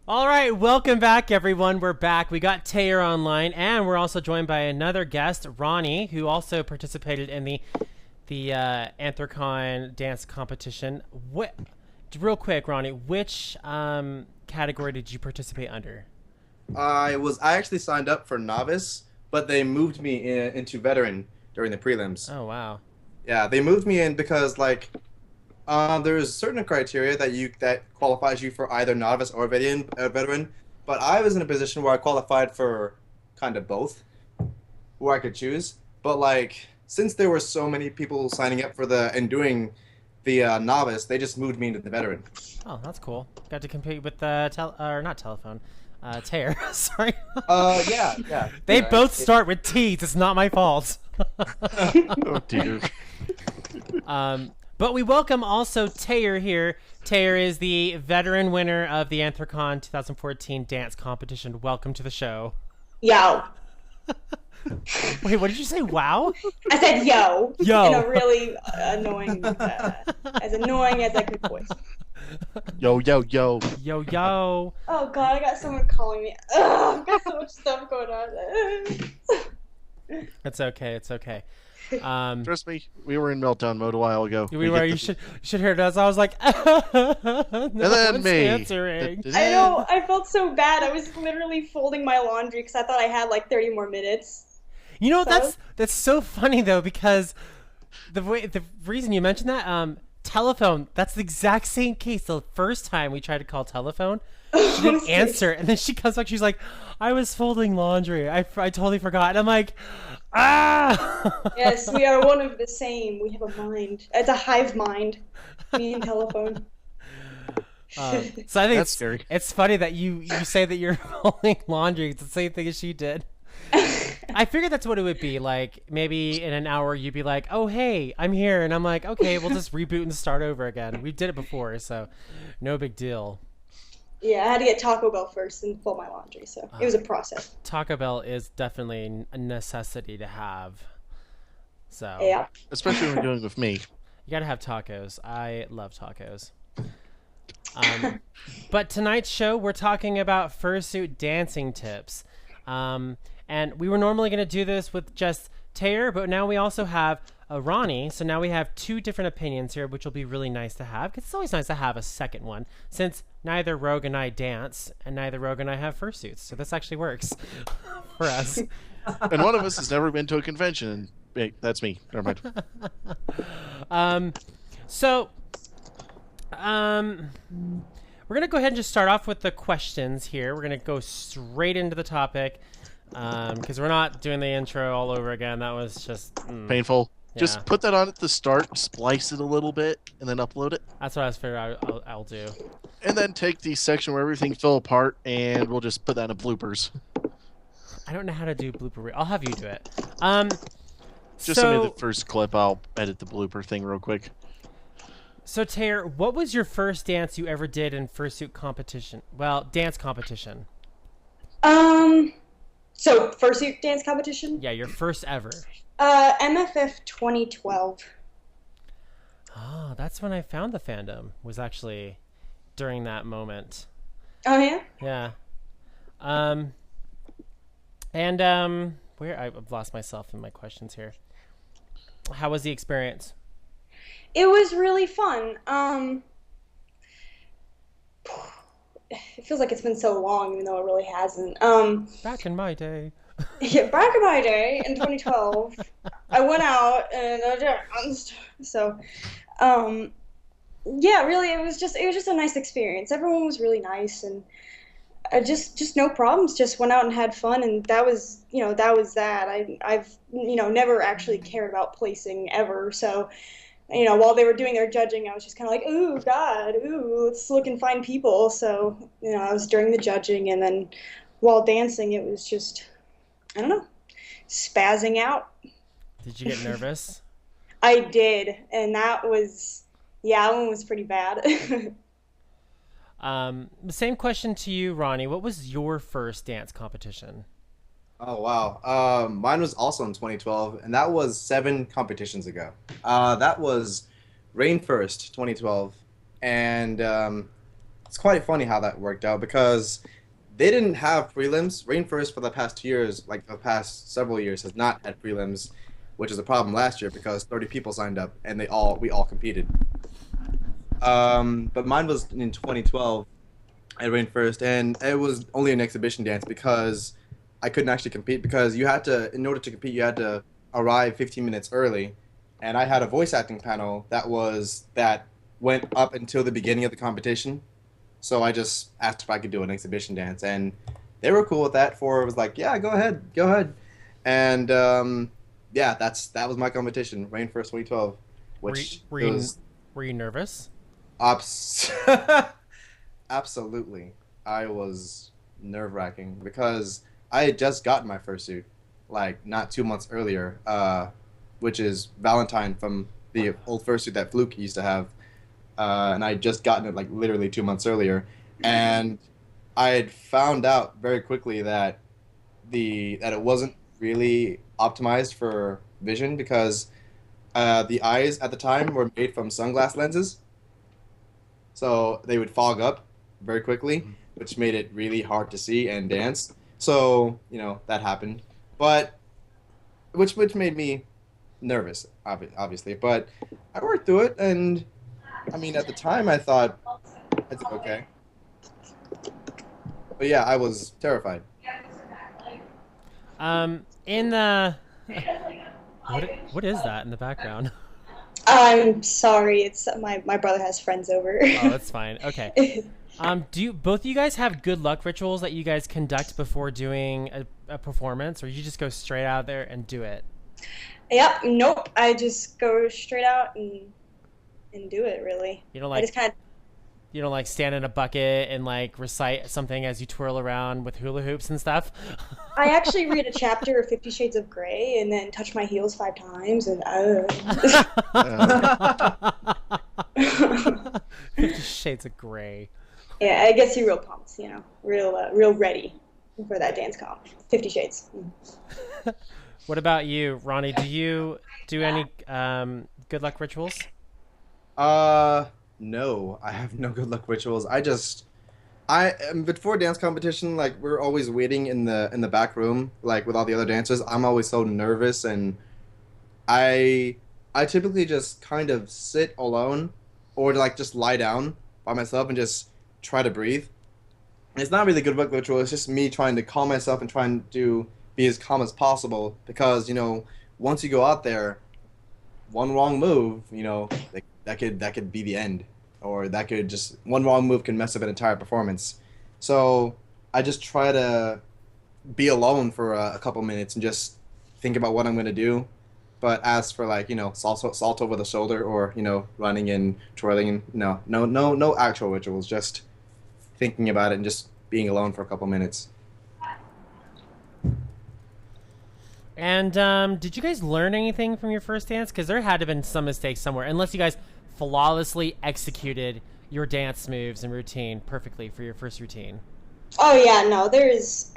All right, welcome back, everyone. We're back. We got Tayerr online, and we're also joined by another guest, Rahne, who also participated in the Anthrocon dance competition. What? Real quick, Rahne, which category did you participate under? I actually signed up for novice, but they moved me into veteran during the prelims. Oh wow. Yeah, they moved me in because there's certain criteria that qualifies you for either novice or veteran. But I was in a position where I qualified for kind of both, where I could choose. But since there were so many people signing up for doing the novice, they just moved me into the veteran. Oh, that's cool. Got to compete with the not telephone, Tayerr. Sorry. Yeah. They both start with T's. It's not my fault. Oh dear. But we welcome also Tayerr here. Tayerr is the veteran winner of the Anthrocon 2014 dance competition. Welcome to the show. Yo. Wait, what did you say? Wow? I said yo. Yo. In a really annoying, as annoying as I could voice. Yo, yo, yo. Yo, yo. Oh god, I got someone calling me. Ugh, I've got so much stuff going on. It's okay. It's okay. Trust me, we were in meltdown mode a while ago. We were. You should hear us. I was like, no And then one's me. answering. I know. I felt so bad. I was literally folding my laundry because I thought I had like 30 more minutes. You know, So? that's so funny though, because the reason you mentioned that telephone, that's the exact same case. The first time we tried to call telephone, she didn't answer, and then she comes back. She's like, "I was folding laundry. I totally forgot." And I'm like, ah. Yes, we are one of the same. We have a mind. It's a hive mind. Me and telephone. So I think That's scary. it's funny that you say that you're folding laundry. It's the same thing as she did. I figured that's what it would be. Like, maybe in an hour you'd be like, "Oh, hey, I'm here." And I'm like, "Okay, we'll just reboot and start over again." We did it before, so no big deal. Yeah, I had to get Taco Bell first and fold my laundry, so it was a process. Taco Bell is definitely a necessity to have. So Yeah. Especially when we're doing it with me. you gotta have tacos. I love tacos. But tonight's show, we're talking about fursuit dancing tips. And we were normally going to do this with just Tayerr, but now we also have Rahne. So now we have two different opinions here, which will be really nice to have, because it's always nice to have a second one, since neither Rogue and I dance, and neither Rogue and I have fursuits. So this actually works for us. And one of us has never been to a convention. And hey, that's me. Never mind. We're going to go ahead and just start off with the questions here. We're going to go straight into the topic, because we're not doing the intro all over again. That was just Painful. Yeah. Just put that on at the start, splice it a little bit, and then upload it. That's what I was figuring I'll do. And then take the section where everything fell apart, and we'll just put that in bloopers. I don't know how to do blooper reel. I'll have you do it. Just send me the first clip. I'll edit the blooper thing real quick. So Tayerr, what was your first dance you ever did in fursuit competition? Well, dance competition. So fursuit dance competition? Yeah, your first ever. MFF 2012. Oh, that's when I found the fandom. Was actually during that moment. Oh yeah? Yeah. Where I've lost myself in my questions here. How was the experience? It was really fun. It feels like it's been so long, even though it really hasn't. Back in my day. Yeah, back in my day, in 2012, I went out and I danced. So, yeah, really, it was just a nice experience. Everyone was really nice, and just no problems. Just went out and had fun, and that was that. I've never actually cared about placing ever. So, while they were doing their judging, I was just kind of like, ooh, God, ooh, let's look and find people. So, I was during the judging, and then while dancing, it was just, I don't know, spazzing out. Did you get nervous? I did, and that one was pretty bad. The same question to you, Rahne. What was your first dance competition? Oh wow. Mine was also in 2012, and that was 7 competitions ago. That was Rain First 2012, and it's quite funny how that worked out because they didn't have prelims. Rain First for the past 2 years, like the past several years, has not had prelims, which is a problem last year because 30 people signed up and we all competed. But mine was in 2012 at Rain First, and it was only an exhibition dance because I couldn't actually compete because you had to, in order to compete, you had to arrive 15 minutes early, and I had a voice acting panel that went up until the beginning of the competition. So I just asked if I could do an exhibition dance, and they were cool with that. For it was like, yeah, go ahead, and yeah, that was my competition, Rain First 2012, which were you nervous? Abs- Absolutely, I was nerve-wracking because I had just gotten my fursuit, like not 2 months earlier, which is Valentine from the old fursuit that Fluke used to have. And I had just gotten it like literally 2 months earlier, and I had found out very quickly that it wasn't really optimized for vision because the eyes at the time were made from sunglass lenses, so they would fog up very quickly, which made it really hard to see and dance. So that happened, but which made me nervous, obviously. But I worked through it, and I mean, at the time, I thought I did okay. But yeah, I was terrified. In the what is that in the background? I'm sorry, it's my brother has friends over. Oh, that's fine. Okay. Do both of you guys have good luck rituals that you guys conduct before doing a performance, or you just go straight out there and do it? Yep. Nope. I just go straight out and do it. Really. You don't I just kind of. You don't like stand in a bucket and like recite something as you twirl around with hula hoops and stuff? I actually read a chapter of 50 Shades of Grey and then touch my heels 5 times and 50 Shades of Grey. Yeah, it gets you real pumped, real ready for that dance comp. 50 Shades. What about you, Ronnie? Do you do any good luck rituals? No, I have no good luck rituals. Before dance competition, like we're always waiting in the back room, like with all the other dancers. I'm always so nervous, and I typically just kind of sit alone, or like just lie down by myself and just try to breathe. It's not really good luck ritual. It's just me trying to calm myself and trying to be as calm as possible because once you go out there, one wrong move, that could be the end, or that could just one wrong move can mess up an entire performance. So I just try to be alone for a couple minutes and just think about what I'm going to do. But as for like salt over the shoulder or running and twirling, and no actual rituals, just thinking about it and just being alone for a couple minutes. And did you guys learn anything from your first dance? Because there had to have been some mistakes somewhere, unless you guys flawlessly executed your dance moves and routine perfectly for your first routine. Oh yeah, no,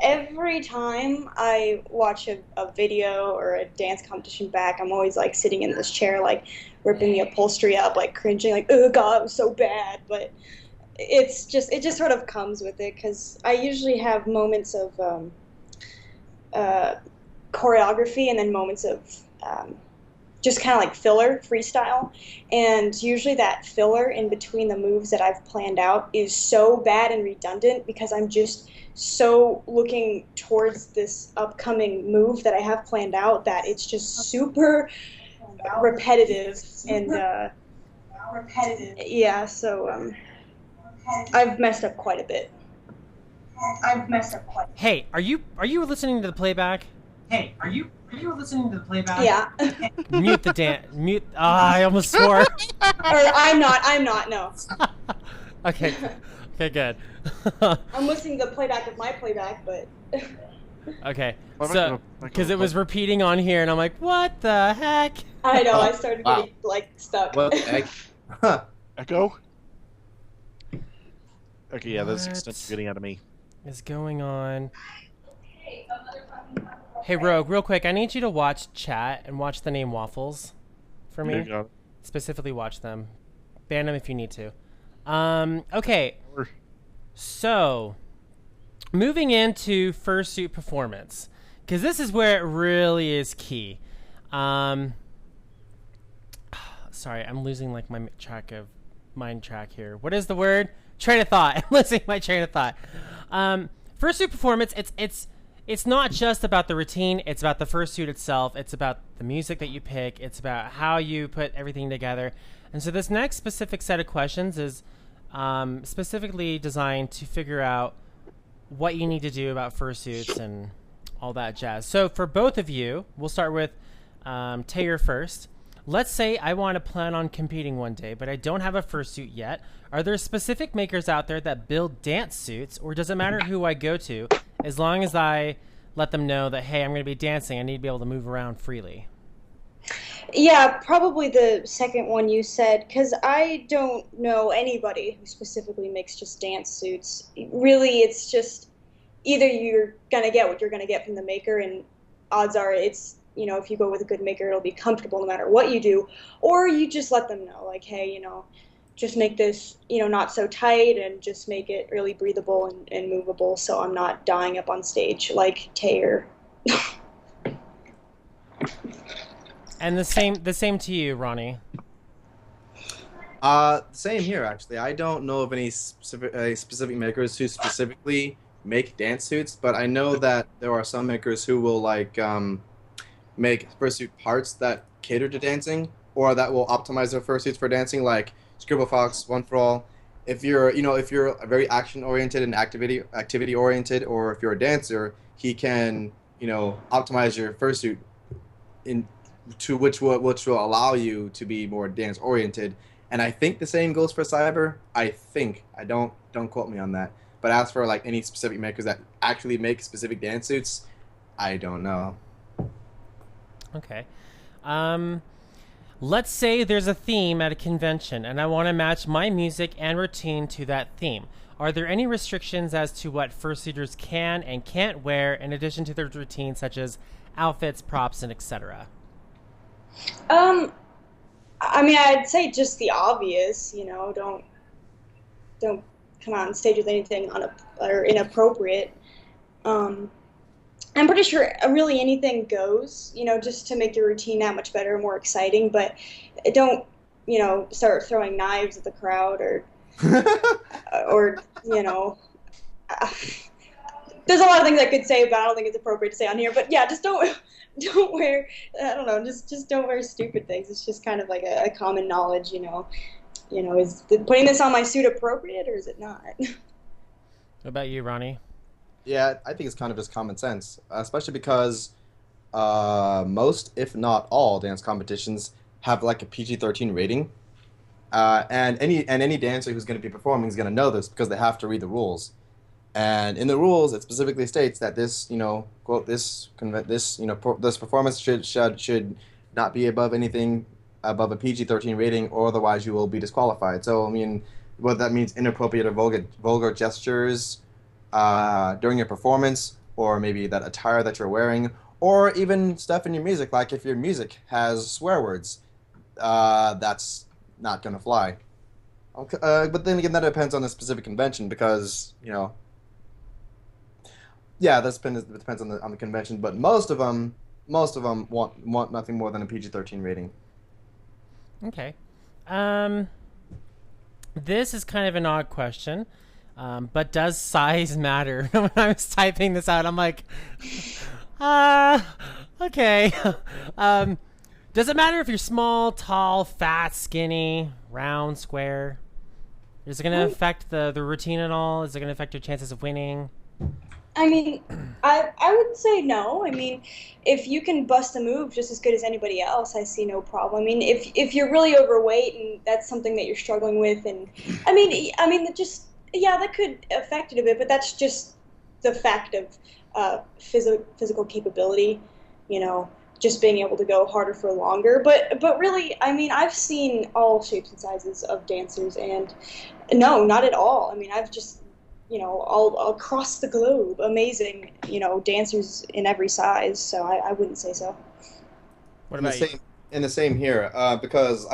every time I watch a video or a dance competition back, I'm always like sitting in this chair, like ripping the upholstery up, like cringing, like, oh god, it was so bad. But it just sort of comes with it, because I usually have moments of choreography and then moments of just kind of like filler freestyle, and usually that filler in between the moves that I've planned out is so bad and redundant because I'm just so looking towards this upcoming move that I have planned out that it's just super repetitive and yeah, so I've messed up quite a bit. Hey, are you listening to the playback? Hey, are you listening to the playback? Yeah. Mute the dance. Mute. I almost swore. Or I'm not. No. Okay, good. I'm listening to the playback of my playback, but. Okay, so because it was repeating on here, and I'm like, what the heck? I know. I started getting like stuck. What the heck? Huh. Echo? Okay, yeah, that's What extensive getting out of me. Is going on? Hey, Rogue, real quick, I need you to watch chat and watch the name Waffles for me. There you go. Specifically watch them. Ban them if you need to. Okay. So, moving into fursuit performance, because this is where it really is key. Sorry, I'm losing like my mind track here. What is the word? Train of thought. I'm losing my train of thought. Fursuit performance. It's not just about the routine. It's about the fursuit itself. It's about the music that you pick. It's about how you put everything together. And so this next specific set of questions is specifically designed to figure out what you need to do about fursuits and all that jazz. So for both of you, we'll start with Tayerr first. Let's say I want to plan on competing one day, but I don't have a fursuit yet. Are there specific makers out there that build dance suits, or does it matter who I go to, as long as I let them know that, hey, I'm going to be dancing, I need to be able to move around freely? Yeah, probably the second one you said, because I don't know anybody who specifically makes just dance suits. Really, it's just either you're going to get what you're going to get from the maker, and odds are it's, if you go with a good maker, it'll be comfortable no matter what you do, or you just let them know, like, hey, just make this, not so tight, and just make it really breathable and movable so I'm not dying up on stage like Tayerr. And the same to you, Rahne. Same here, actually. I don't know of any specific makers who specifically make dance suits, but I know that there are some makers who will make fursuit parts that cater to dancing, or that will optimize their fursuits for dancing, like Scribblefox, One for All. If you're very action oriented and activity oriented, or if you're a dancer, he can optimize your fursuit which will allow you to be more dance oriented. And I think the same goes for Cyber. I don't quote me on that. But as for like any specific makers that actually make specific dance suits, I don't know. Okay. Let's say there's a theme at a convention and I want to match my music and routine to that theme. Are there any restrictions as to what fursuiters can and can't wear in addition to their routine, such as outfits, props, and etc.? I'd say just the obvious, don't come on stage with anything or inappropriate. I'm pretty sure really anything goes, just to make your routine that much better, more exciting, but don't, start throwing knives at the crowd or there's a lot of things I could say, but I don't think it's appropriate to say on here, but yeah, just don't wear, I don't know, just don't wear stupid things. It's just kind of like a common knowledge, is putting this on my suit appropriate or is it not? What about you, Rahne? Yeah, I think it's kind of just common sense, especially because most, if not all, dance competitions have like a PG-13 rating, and any dancer who's going to be performing is going to know this because they have to read the rules. And in the rules, it specifically states that this, quote, this performance should not be above a PG-13 rating, or otherwise you will be disqualified. So, what that means, inappropriate or vulgar gestures during your performance, or maybe that attire that you're wearing, or even stuff in your music, like if your music has swear words, that's not going to fly. Okay, but then again, that depends on the specific convention, because, yeah, that depends on the convention, but most of them want nothing more than a PG-13 rating. Okay. This is kind of an odd question, but does size matter? When I was typing this out, I'm like, okay. Does it matter if you're small, tall, fat, skinny, round, square? Is it going to affect the routine at all? Is it going to affect your chances of winning? I would say no. If you can bust a move just as good as anybody else, I see no problem. If you're really overweight and that's something that you're struggling with, and that could affect it a bit, but that's just the fact of physical capability, just being able to go harder for longer. But really, I've seen all shapes and sizes of dancers, and no, not at all. I've just all across the globe, amazing, dancers in every size. So I wouldn't say so. What about you? In the same here, because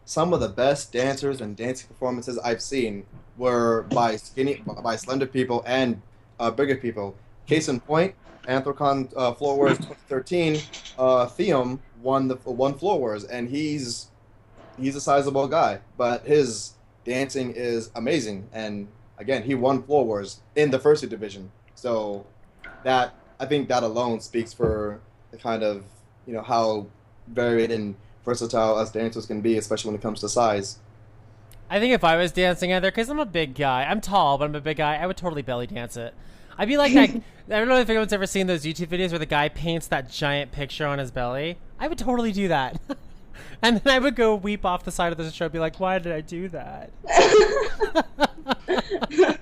some of the best dancers and dancing performances I've seen were by slender people and bigger people. Case in point, Anthrocon Floor Wars 2013, Theum won Floor Wars, and he's a sizable guy, but his dancing is amazing. And again, he won Floor Wars in the Fursuit division. So that I think that alone speaks for the kind of how varied and versatile us dancers can be, especially when it comes to size. I think if I was dancing out there, because I'm a big guy, I'm tall, but I'm a big guy, I would totally belly dance it. I'd be like that. I don't know if anyone's ever seen those YouTube videos where the guy paints that giant picture on his belly. I would totally do that. And then I would go weep off the side of the show, be like, why did I do that?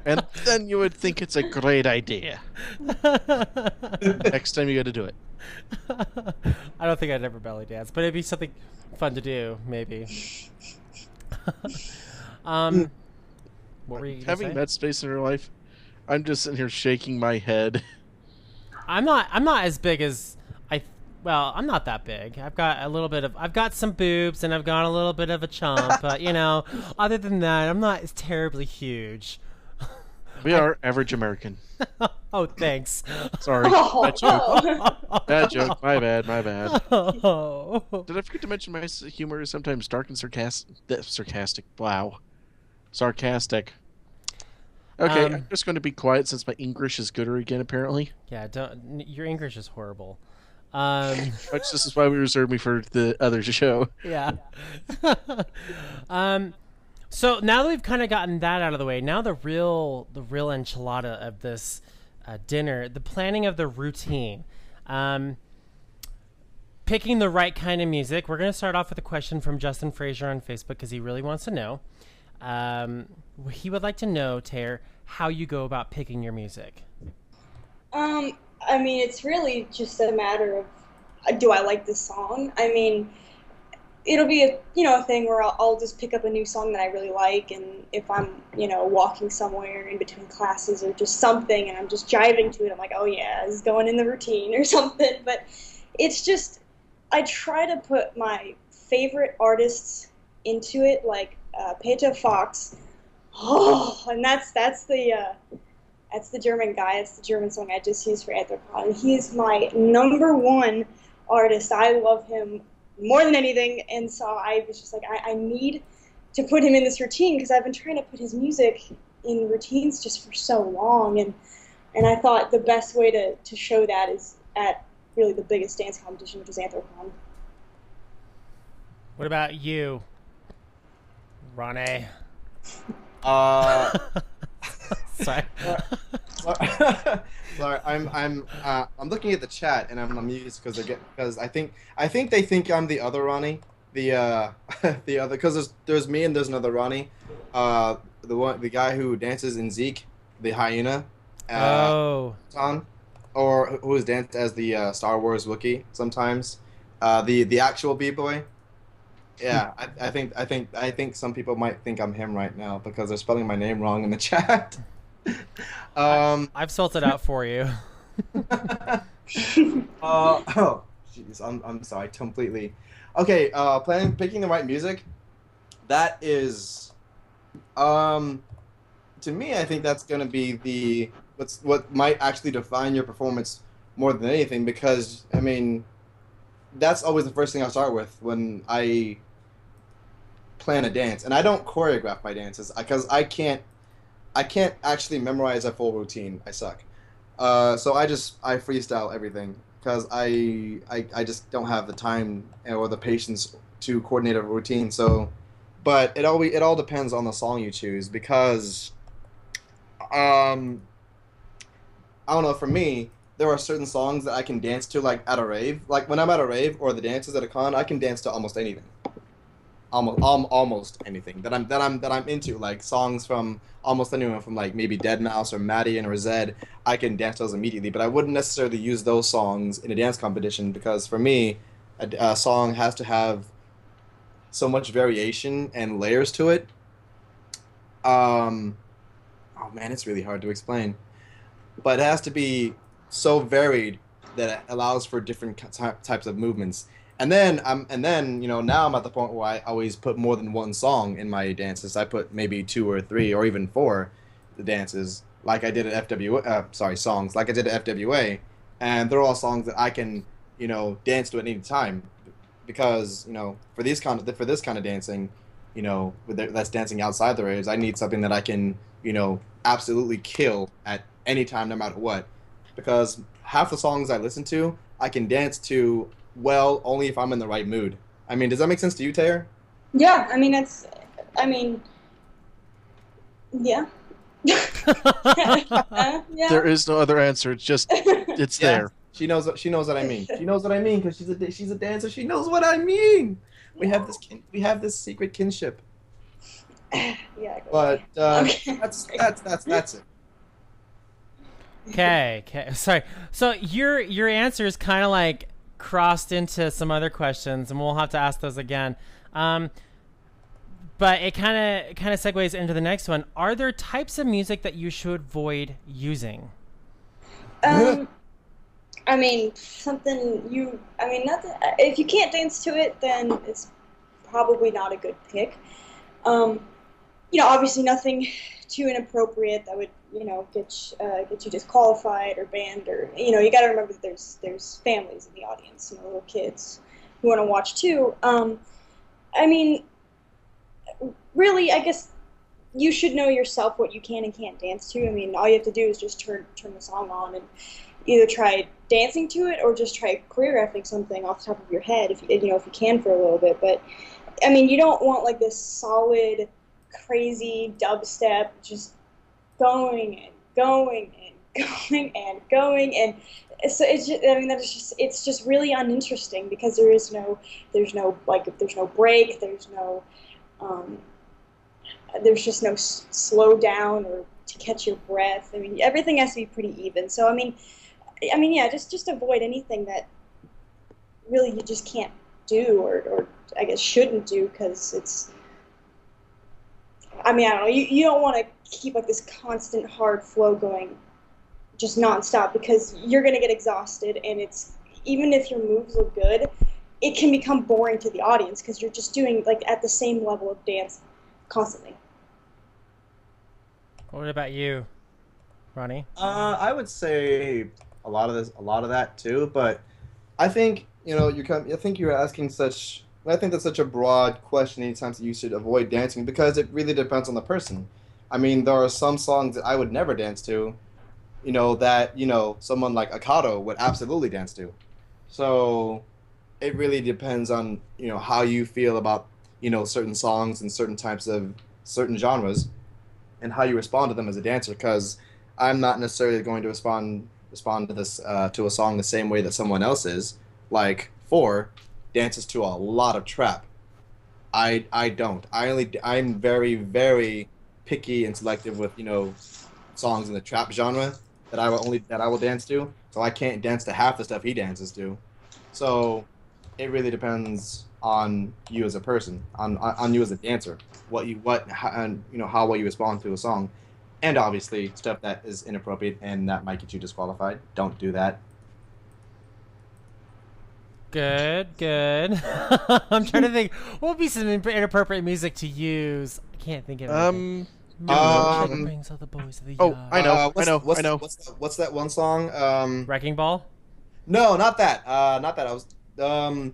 And then you would think it's a great idea. Next time you got to do it. I don't think I'd ever belly dance, but it'd be something fun to do, maybe. What were you gonna Having say? that space in your life, I'm just sitting here shaking my head. I'm not as big as I'm not that big. I've got some boobs and I've got a little bit of a chump, but other than that, I'm not as terribly huge. We are average American. Oh, thanks. Sorry. Bad joke. Bad joke. My bad. Oh. Did I forget to mention my humor is sometimes dark and sarcastic? Wow. Sarcastic. Okay, I'm just going to be quiet since my English is gooder again, apparently. Yeah, your English is horrible. Which this is why we reserved me for the other show. Yeah. So now that we've kind of gotten that out of the way, now the real enchilada of this dinner, the planning of the routine, picking the right kind of music. We're going to start off with a question from Justin Frazier on Facebook because he really wants to know. He would like to know, Tayerr, how you go about picking your music. I mean, it's really just a matter of, do I like this song? I mean, it'll be a thing where I'll just pick up a new song that I really like, and if I'm walking somewhere in between classes or just something and I'm just jiving to it, I'm like, oh yeah, this is going in the routine or something. But it's just, I try to put my favorite artists into it, like Peter Fox. Oh, and that's the German guy. It's the German song I just used for Anthropon. He's my number one artist. I love him more than anything, and so I was just like, I need to put him in this routine because I've been trying to put his music in routines just for so long, and I thought the best way to show that is at really the biggest dance competition, which is Anthropon. What about you, Rahne? Sorry. Sorry, I'm looking at the chat and I'm amused because I think they think I'm the other Ronnie, the other, because there's me and there's another Ronnie, the guy who dances in Zeke, the hyena, or who has danced as the Star Wars Wookiee sometimes, the actual B-boy. Yeah, I think some people might think I'm him right now because they're spelling my name wrong in the chat. I've spelled it out for you. Oh, jeez, I'm sorry, completely. Okay, picking the right music. That is, to me, I think that's gonna be what might actually define your performance more than anything, because I mean, that's always the first thing I start with when I plan a dance, and I don't choreograph my dances because I can't actually memorize a full routine. I suck. So I freestyle everything because I just don't have the time or the patience to coordinate a routine. So, but it all depends on the song you choose, because I don't know, for me, there are certain songs that I can dance to, like at a rave. Like when I'm at a rave or the dances at a con, I can dance to almost anything. Almost anything that I'm into, like songs from almost anyone, from like maybe Deadmau5 or Maddie or Zed. I can dance those immediately, but I wouldn't necessarily use those songs in a dance competition because for me, a song has to have so much variation and layers to it. Oh man, it's really hard to explain, but it has to be so varied that it allows for different types of movements. now I'm at the point where I always put more than one song in my dances. I put maybe two or three or even four the dances, like I did at songs like I did at FWA, and they're all songs that I can dance to at any time, because for this kind of dancing, that's dancing outside the raves. I need something that I can absolutely kill at any time, no matter what, because half the songs I listen to I can dance to well only if I'm in the right mood. I mean, does that make sense to you, Taylor? Yeah, I mean yeah. Yeah. There is no other answer. It's just it's there. She knows what I mean. She knows what I mean because she's a dancer. She knows what I mean. We have this secret kinship. Yeah. But Okay. that's it. Okay. Sorry. So your answer is kind of like crossed into some other questions, and we'll have to ask those again. But it kind of segues into the next one. Are there types of music that you should avoid using? I mean, nothing. If you can't dance to it, then it's probably not a good pick. Obviously nothing too inappropriate that would, get you disqualified or banned, or you got to remember that there's families in the audience, little kids who want to watch too. I mean, really, I guess you should know yourself what you can and can't dance to. I mean, all you have to do is just turn the song on and either try dancing to it or just try choreographing something off the top of your head if you can for a little bit. But I mean, you don't want like this solid, crazy dubstep just going and going and going and going, and so it's just really uninteresting because there's no break, there's just no slow down or to catch your breath. I mean, everything has to be pretty even. So I mean, yeah, just avoid anything that really you just can't do or I guess shouldn't do, because it's. I mean, I don't know. You don't want to keep like this constant hard flow going, just nonstop, because you're gonna get exhausted, and even if your moves look good, it can become boring to the audience because you're just doing like at the same level of dance constantly. What about you, Ronnie? I would say a lot of that too, but I think I think you're asking such. I think that's such a broad question anytime that you should avoid dancing, because it really depends on the person. I mean, there are some songs that I would never dance to, that someone like Akato would absolutely dance to. So it really depends on how you feel about certain songs and certain types of certain genres, and how you respond to them as a dancer. Because I'm not necessarily going to respond to this to a song the same way that someone else is. Like dances to a lot of trap. I don't. I'm very, very picky and selective with songs in the trap genre that I will dance to. So I can't dance to half the stuff he dances to. So it really depends on you as a person, on you as a dancer, how well you respond to a song, and obviously stuff that is inappropriate and that might get you disqualified. Don't do that. Good. I'm trying to think. What would be some inappropriate music to use? I can't think of anything. Brings all the boys to the yard. I know. What's that one song? Wrecking Ball? No, not that. Not that. I was.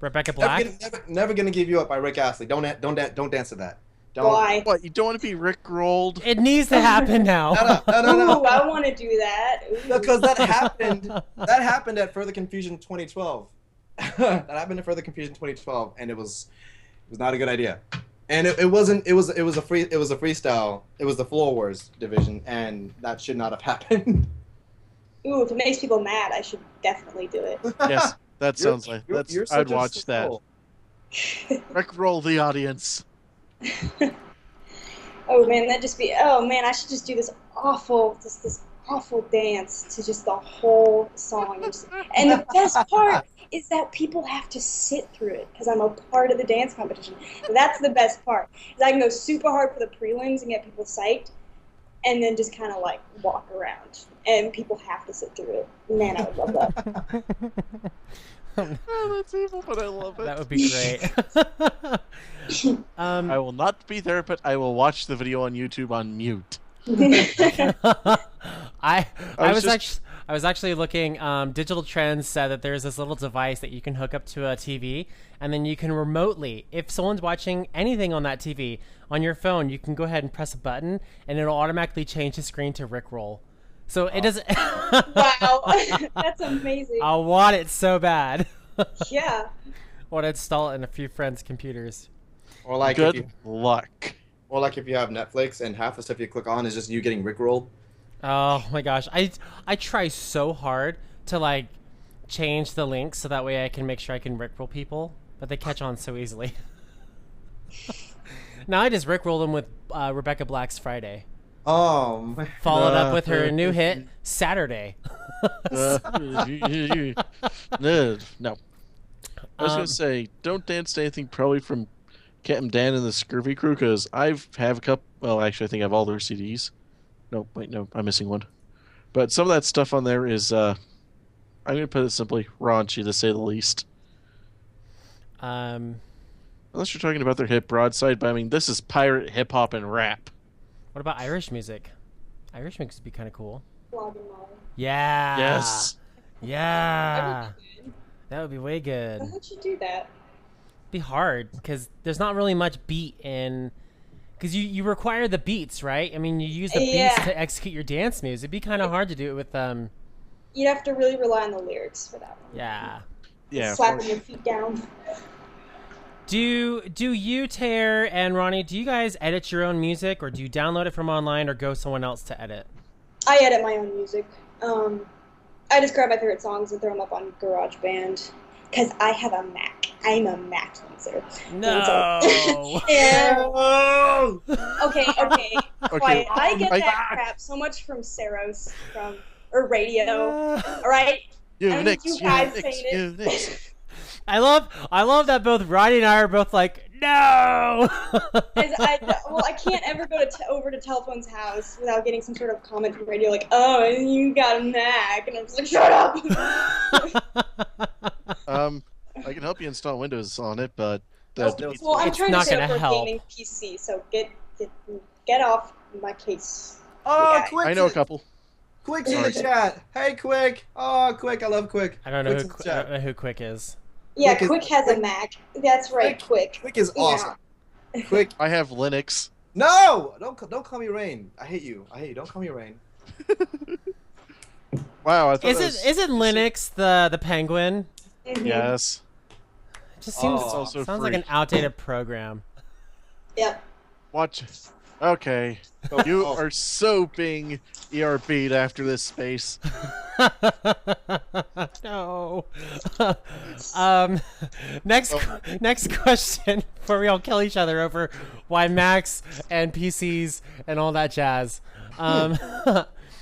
Rebecca Black? Never Gonna Give You Up by Rick Astley. Don't dance to that. Don't. Why? What, you don't want to be Rick-rolled? It needs to happen now. No. Ooh, I want to do that. Ooh. Because that happened. That happened at Further Confusion 2012. That happened at Further Confusion 2012, and it was not a good idea. And it wasn't. It was a freestyle. It was the Floor Wars division, and that should not have happened. Ooh, if it makes people mad, I should definitely do it. Yes, that sounds like that's. I'd watch that. Rick-roll the audience. Oh man, I should just do this awful dance to just the whole song. And the best part is that people have to sit through it because I'm a part of the dance competition. That's the best part. Is I can go super hard for the prelims and get people psyched, and then just kind of like walk around, and people have to sit through it. Man, I would love that. Oh, that's evil, but I love it. That would be great. I will not be there, but I will watch the video on YouTube on mute. I was was actually looking. Digital Trends said that there's this little device that you can hook up to a TV, and then you can remotely, if someone's watching anything on that TV on your phone, you can go ahead and press a button, and it'll automatically change the screen to Rickroll. So it doesn't. Wow, that's amazing. I want it so bad. Yeah. I want to install it in a few friends' computers. Or like Good luck. Or like if you have Netflix and half the stuff you click on is just you getting rickrolled. Oh my gosh, I try so hard to like change the links so that way I can make sure I can rickroll people, but they catch on so easily. Now I just rickroll them with Rebecca Black's Friday, followed up with her new hit Saturday. No. I was gonna say, don't dance to anything probably from Captain Dan and the Scurvy Crew, because I have a couple. Well, actually, I think I have all their CDs. No, wait, no, I'm missing one. But some of that stuff on there is, I'm gonna put it simply, raunchy to say the least. Unless you're talking about their hit broadside, but I mean, this is pirate hip hop and rap. What about Irish music? Irish music would be kind of cool. Log and log. Yeah. Yes. Yeah. That'd be good. That would be way good. How'd you do that? Be hard because there's not really much beat in. Because you require the beats, right? I mean, you use the beats to execute your dance moves. It'd be kind of hard to do it with You'd have to really rely on the lyrics for that one. Yeah. Yeah. Slapping your feet down. Do you, Tayerr and Rahne, do you guys edit your own music, or do you download it from online, or go someone else to edit? I edit my own music. I just grab my favorite songs and throw them up on GarageBand. Because I have a Mac. I'm a Mac user. No. Okay. Quiet. I get that crap so much from Saros, or radio. All right. Unix. You guys saying it. I love that both Rahne and I are both like, no. I can't ever go over to Telephone's house without getting some sort of comment from radio like, oh, you got a Mac. And I'm just like, shut up. I can help you install Windows on it, but I'm trying not to set gonna up for a help. gaming PC, so get off my case. Oh, Yeah. Quick! I know a couple. Quick's in the chat. Hey, Quick! Oh, Quick! I love Quick. I don't know Quick's who Quick is. Yeah, Quick Quick has a Mac. That's right, Quick. Quick is awesome. Quick. I have Linux. No! Don't call me Rain. I hate you. Don't call me Rain. Wow, I thought Isn't Linux the penguin? Mhm. Yes. It just seems Oh. Also sounds free. like an outdated program. Yep. Watch. Okay. You are so being ERB'd after this space. No. Next question before we all kill each other over why Macs and PCs and all that jazz. Hey,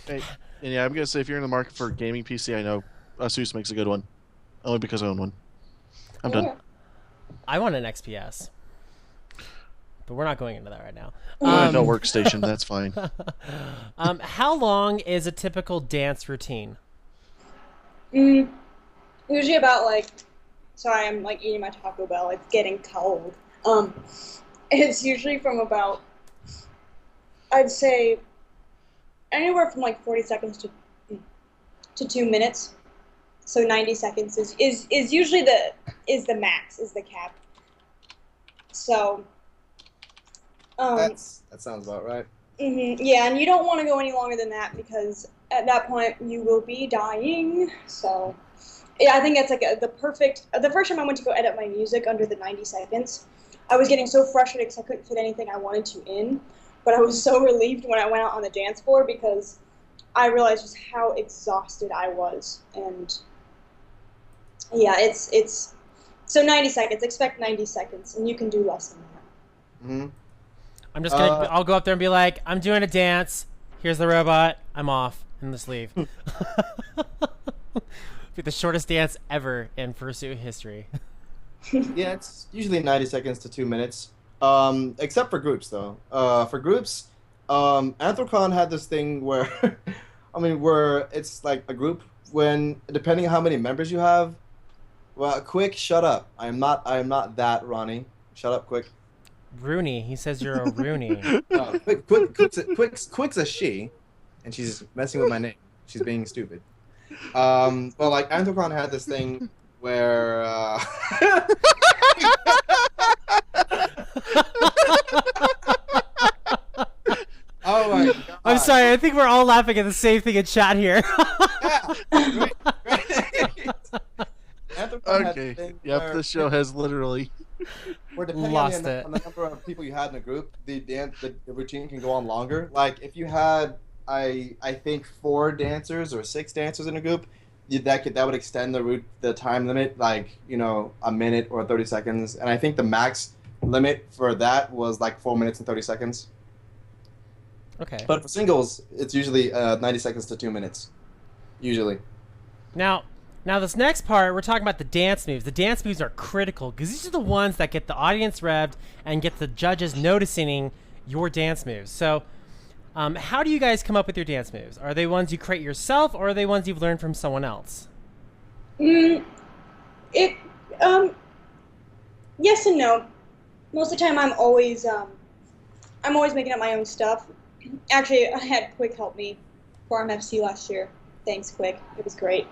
and yeah, I'm gonna say if you're in the market for a gaming PC, I know Asus makes a good one. Only because I own one. I'm done. I want an XPS, but we're not going into that right now. No workstation, that's fine. How long is a typical dance routine? Usually about sorry, I'm eating my Taco Bell. It's getting cold. It's usually from about, I'd say, anywhere from 40 seconds to 2 minutes. So 90 seconds is usually the max, is the cap. So. That sounds about right. Yeah, and you don't want to go any longer than that because at that point you will be dying. So, yeah, I think that's the perfect. The first time I went to go edit my music under the 90 seconds, I was getting so frustrated because I couldn't fit anything I wanted to in. But I was so relieved when I went out on the dance floor because I realized just how exhausted I was. And yeah, it's so 90 seconds. Expect 90 seconds, and you can do less than that. Mm-hmm. I'm just gonna. I'll go up there and be like, "I'm doing a dance. Here's the robot. I'm off," and just leave. Be the shortest dance ever in Fursuit history. Yeah, it's usually 90 seconds to 2 minutes. Except for groups, though. For groups, Anthrocon had this thing where, where it's like a group when, depending on how many members you have, Well, quick, shut up. I am not that Ronnie. Shut up, quick. Rooney. He says you're a Rooney. Quick's a she, and she's messing with my name. She's being stupid. Well, like Anthropon had this thing where. Oh my God. I'm sorry. I think we're all laughing at the same thing in chat here. Yeah. Right. Anthropon had Okay. this thing Yep. where- This show has literally. Where depending Lost on the, it. on the number of people you had in a group, the routine can go on longer. Like if you had, I think 4 dancers or 6 dancers in a group, that would extend the time limit like a minute or 30 seconds. And I think the max limit for that was like 4 minutes and 30 seconds. Okay. But for singles, it's usually 90 seconds to 2 minutes, usually. Now this next part, we're talking about the dance moves. The dance moves are critical because these are the ones that get the audience revved and get the judges noticing your dance moves. So, how do you guys come up with your dance moves? Are they ones you create yourself, or are they ones you've learned from someone else? Yes and no. Most of the time, I'm always making up my own stuff. Actually, I had Quick help me for MFC last year. Thanks, Quick. It was great.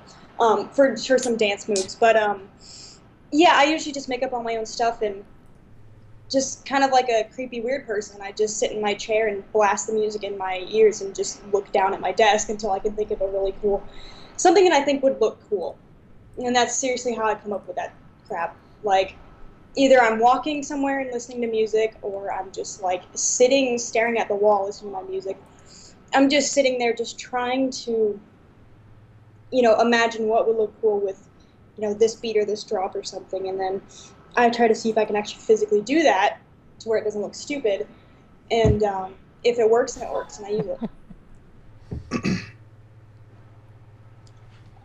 For some dance moves, but yeah, I usually just make up all my own stuff and just kind of like a creepy weird person. I just sit in my chair and blast the music in my ears and just look down at my desk until I can think of a really cool something that I think would look cool. And that's seriously how I come up with that crap. Like either I'm walking somewhere and listening to music, or I'm just like sitting staring at the wall listening to my music. I'm just sitting there just trying to imagine what would look cool with, this beat or this drop or something, and then I try to see if I can actually physically do that to where it doesn't look stupid, and if it works, then it works, and I use it.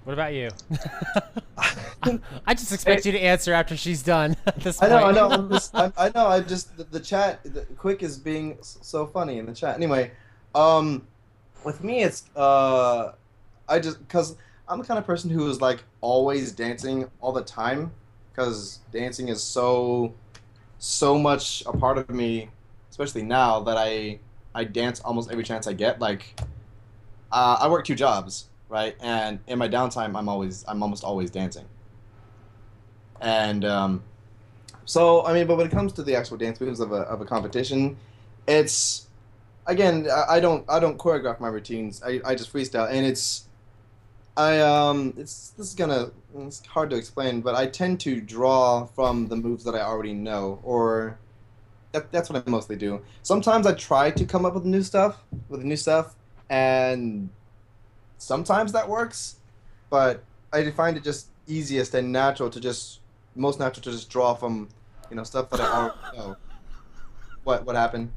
What about you? I just expect you to answer after she's done at this point. I know. The chat, Quick is being so funny in the chat. Anyway, with me, it's because I'm the kind of person who is like always dancing all the time, because dancing is so much a part of me, especially now that I dance almost every chance I get. Like, I work 2 jobs, right? And in my downtime, I'm almost always dancing. And so I mean, but when it comes to the actual dance moves of a competition, it's again I don't choreograph my routines. I just freestyle, and it's hard to explain, but I tend to draw from the moves that I already know, or that's what I mostly do. Sometimes I try to come up with new stuff, and sometimes that works, but I find it just easiest and most natural to just draw from, stuff that I already know. What happened?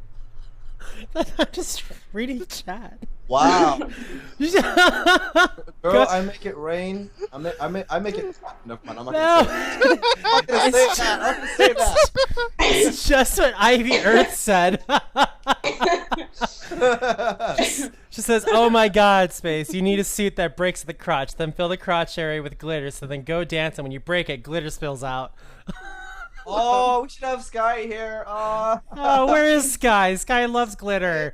I'm just reading the chat. Wow. Girl, Go- I make it rain. I make it. No, I'm not No. gonna say that. I'm gonna say that. It's just what Ivy Earth said. She says, "Oh my God, Space! You need a suit that breaks the crotch. Then fill the crotch area with glitter. So then go dance, and when you break it, glitter spills out." Oh, we should have Sky here. Oh, where is Sky? Sky loves glitter.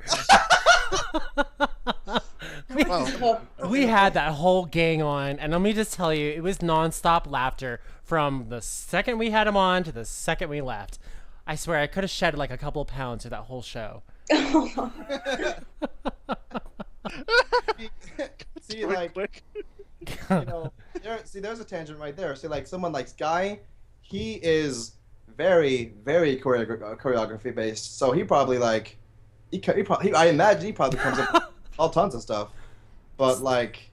We had that whole gang on, and let me just tell you, it was nonstop laughter from the second we had him on to the second we left. I swear, I could have shed like a couple of pounds through that whole show. See, like, there's a tangent right there. See, like, someone like Sky, he is very, very choreography based. So he probably like, I imagine he probably comes up with all tons of stuff. But like,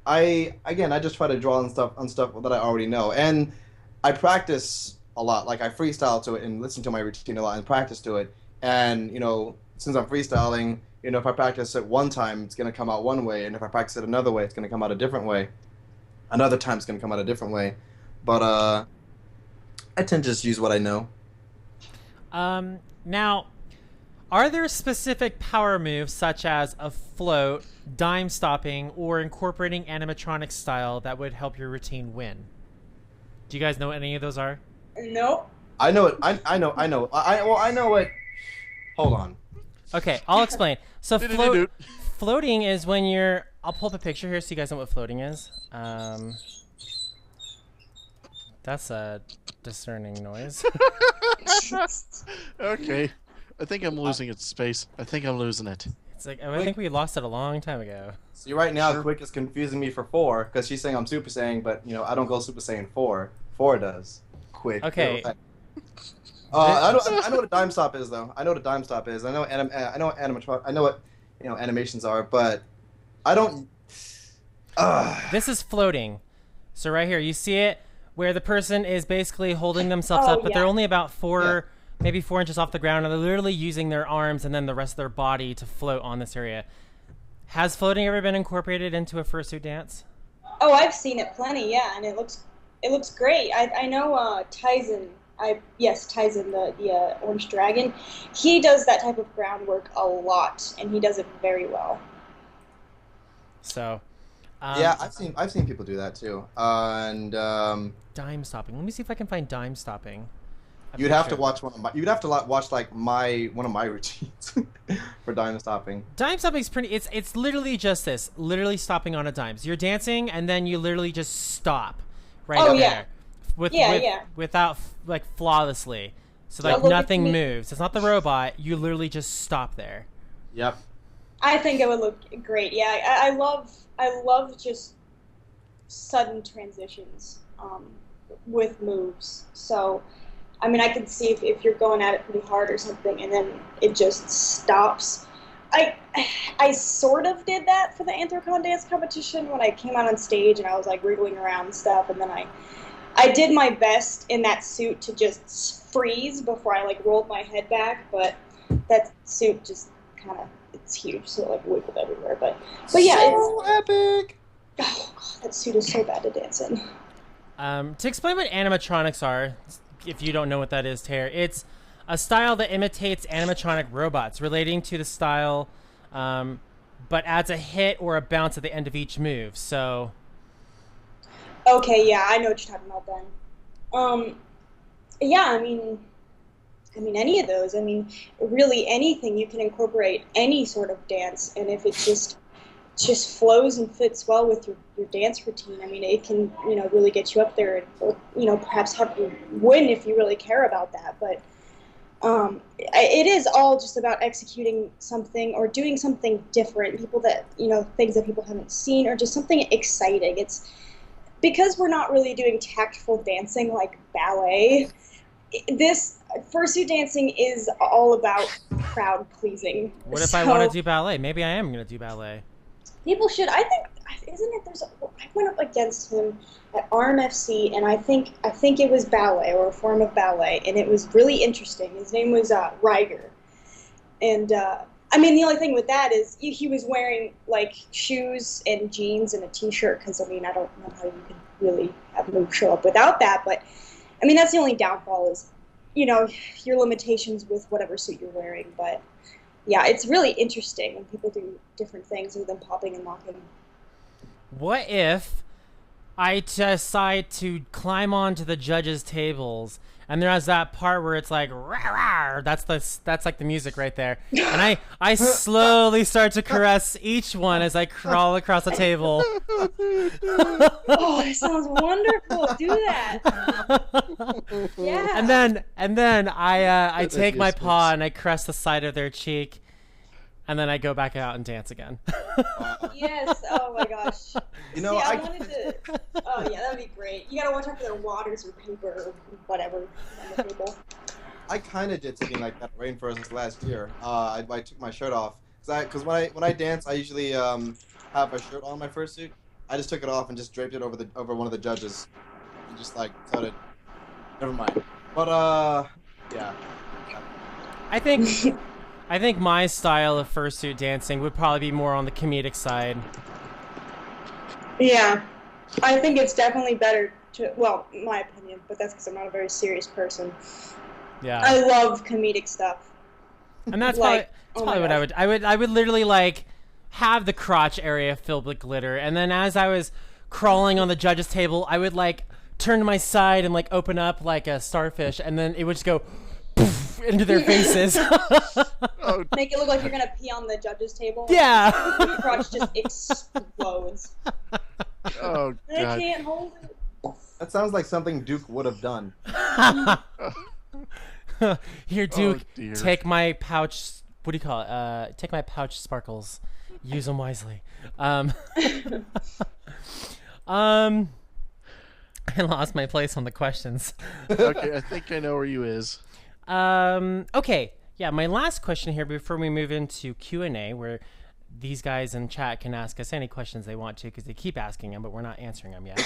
I just try to draw on stuff that I already know, and I practice a lot. Like, I freestyle to it and listen to my routine a lot and practice to it. And since I'm freestyling, if I practice it one time, it's gonna come out one way, and if I practice it another way, it's gonna come out a different way. Another time, it's gonna come out a different way. But I tend to just use what I know. Now, are there specific power moves such as a float, dime stopping, or incorporating animatronic style that would help your routine win? Do you guys know what any of those are? Nope. I know it. I know. I know it. Hold on. Okay, I'll explain. So floating is when you're. I'll pull up a picture here so you guys know what floating is. That's a discerning noise. Okay. I think I'm losing its space. I think I'm losing it. It's like I think we lost it a long time ago. See, right now, Sure. Quick is confusing me for 4 because she's saying I'm Super Saiyan, but I don't go Super Saiyan 4. 4 does. Quick. Okay. I know what a dime stop is though. I know what a dime stop is. I know what animations are, but I don't. This is floating. So right here, you see it where the person is basically holding themselves Oh, up, but yeah. they're only about maybe 4 inches off the ground, and they're literally using their arms and then the rest of their body to float on this area. Has floating ever been incorporated into a fursuit dance? Oh, I've seen it plenty, yeah, and it looks great. I know Tyson. Tyson, the orange dragon. He does that type of groundwork a lot, and he does it very well. So, Yeah, I've seen people do that too. And dime stopping. Let me see if I can find dime stopping. you'd have to watch one of my routines for dime stopping. Dime stopping is pretty. It's literally just this. Literally stopping on a dime. So you're dancing, and then you literally just stop right Oh, there. yeah. Without like flawlessly. So Yeah, like look at nothing me. moves. It's not the robot. You literally just stop there. Yep. I think it would look great. Yeah, I love just sudden transitions with moves. So, I mean, I can see if you're going at it pretty hard or something, and then it just stops. I sort of did that for the Anthrocon dance competition when I came out on stage and I was like wriggling around and stuff, and then I did my best in that suit to just freeze before I like rolled my head back, but that suit just kind of, it's huge, so it like wiggled everywhere. But yeah, so epic. Oh god, that suit is so bad to dance in. To explain what animatronics are, if you don't know what that is, Tayerr, it's a style that imitates animatronic robots, relating to the style, but adds a hit or a bounce at the end of each move. So. Okay, yeah, I know what you're talking about then. Yeah, I mean, any of those. I mean, really anything you can incorporate any sort of dance, and if it just flows and fits well with your dance routine, I mean, it can, really get you up there and, perhaps help you win if you really care about that. But it is all just about executing something or doing something different. Things that people haven't seen, or just something exciting. It's because we're not really doing tactful dancing like ballet. This fursuit dancing is all about crowd pleasing. What if I want to do ballet? Maybe I am going to do ballet. People should. I think, isn't it? I went up against him at RMFC, and I think it was ballet or a form of ballet, and it was really interesting. His name was Riger, and I mean, the only thing with that is he was wearing like shoes and jeans and a t-shirt. Because I mean, I don't know how you could really have him show up without that. But I mean, that's the only downfall is, your limitations with whatever suit you're wearing. But yeah, it's really interesting when people do different things other than popping and locking. What if I decide to climb onto the judges' tables, and there's that part where it's like, rah, rah, that's like the music right there, and I slowly start to caress each one as I crawl across the table. Oh, that sounds wonderful. Do that. Yeah. And then I take my paw and I caress the side of their cheek, and then I go back out and dance again. Yes. Oh my gosh. You know, See, I I- wanted to. Oh yeah, that'd be great. You gotta watch out for their waters or paper or whatever on the table. I kind of did something like that at Rainforest last year. I took my shirt off because when I dance, I usually have a shirt on my fursuit. I just took it off and just draped it over one of the judges, and just like started. Never mind. But yeah. I think my style of fursuit dancing would probably be more on the comedic side. Yeah, I think it's definitely better to. Well, in my opinion, but that's because I'm not a very serious person. Yeah. I love comedic stuff. And that's Like, probably oh what my I would literally like have the crotch area filled with glitter, and then as I was crawling on the judges table, I would like turn to my side and like open up like a starfish, and then it would just go poof, into their faces. Oh, Make it look like you're gonna pee on the judge's table. Yeah. Your crotch just explodes. oh And I God. can't hold it. That sounds like something Duke would have done. Here, Duke, dear. take my pouch. What do you call it? Take my pouch sparkles. Use them wisely. I lost my place on the questions. Okay, I think I know where you is. Okay. Yeah, my last question here before we move into Q&A, where these guys in chat can ask us any questions they want to because they keep asking them, but we're not answering them yet.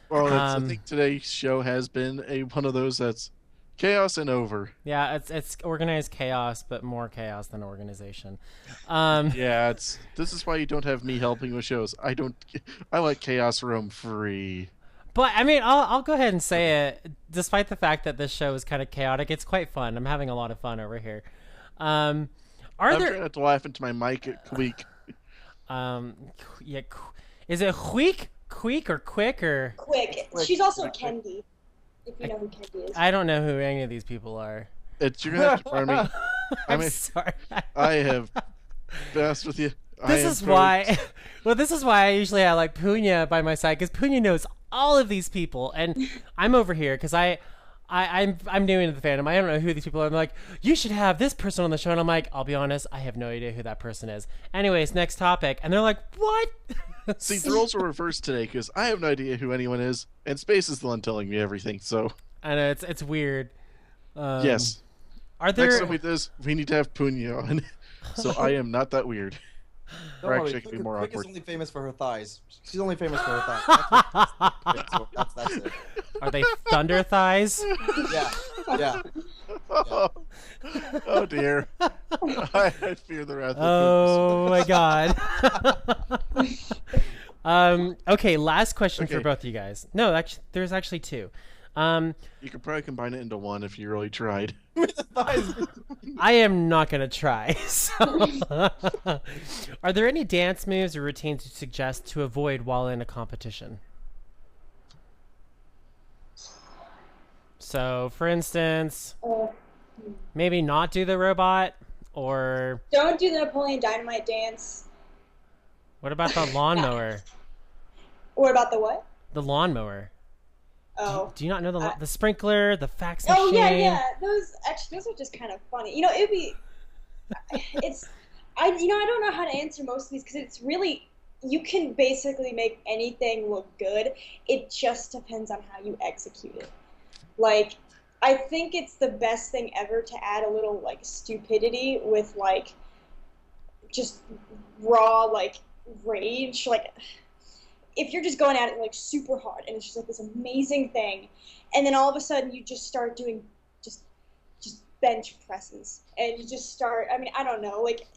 Well, I think today's show has been one of those that's chaos and over. Yeah, it's organized chaos, but more chaos than organization. Yeah, this is why you don't have me helping with shows. I let chaos roam free. But I mean, I'll go ahead and say it. Despite the fact that this show is kind of chaotic, it's quite fun. I'm having a lot of fun over here. I'm trying not to laugh into my mic at Queek. Yeah, is it Queek or Quick or? Quick. She's also Kendi. If you know who Kendi is. I don't know who any of these people are. You're gonna have to pardon me. I'm sorry. I have messed with you. This is why I usually have like Punya by my side, because Punya knows all of these people, and I'm over here because I'm new into the fandom. I don't know who these people are. I'm like, you should have this person on the show, and I'm like, I'll be honest, I have no idea who that person is. Anyways, next topic, and they're like, what? See, the roles are reversed today because I have no idea who anyone is, and Space is the one telling me everything. So I know it's weird. yes. Are there? Next time we do this, we need to have Punya on, so I am not that weird. Don't Or worry, actually, it could be more Quick awkward. is only famous for her thighs. She's only famous for her thighs. That's it. Are they thunder thighs? Yeah. Yeah. Oh dear. I fear the wrath of Oh my god. Okay, last question for Okay. both you guys. No, actually, there's actually two. You could probably combine it into one if you really tried. Thighs. I am not gonna try. So. Are there any dance moves or routines you suggest to avoid while in a competition? So, for instance, maybe not do the robot, or Don't do the Napoleon Dynamite dance. what about the lawnmower? What about the what? The lawnmower. Oh. Do you not know the sprinkler, the fax machine? Oh yeah. Those are just kind of funny. You know, it'd be. I don't know how to answer most of these because it's really, you can basically make anything look good. It just depends on how you execute it. Like, I think it's the best thing ever to add a little like stupidity with like just raw like rage. Like, if you're just going at it like super hard and it's just like this amazing thing, and then all of a sudden you just start doing just bench presses and you just start, I mean, I don't know, like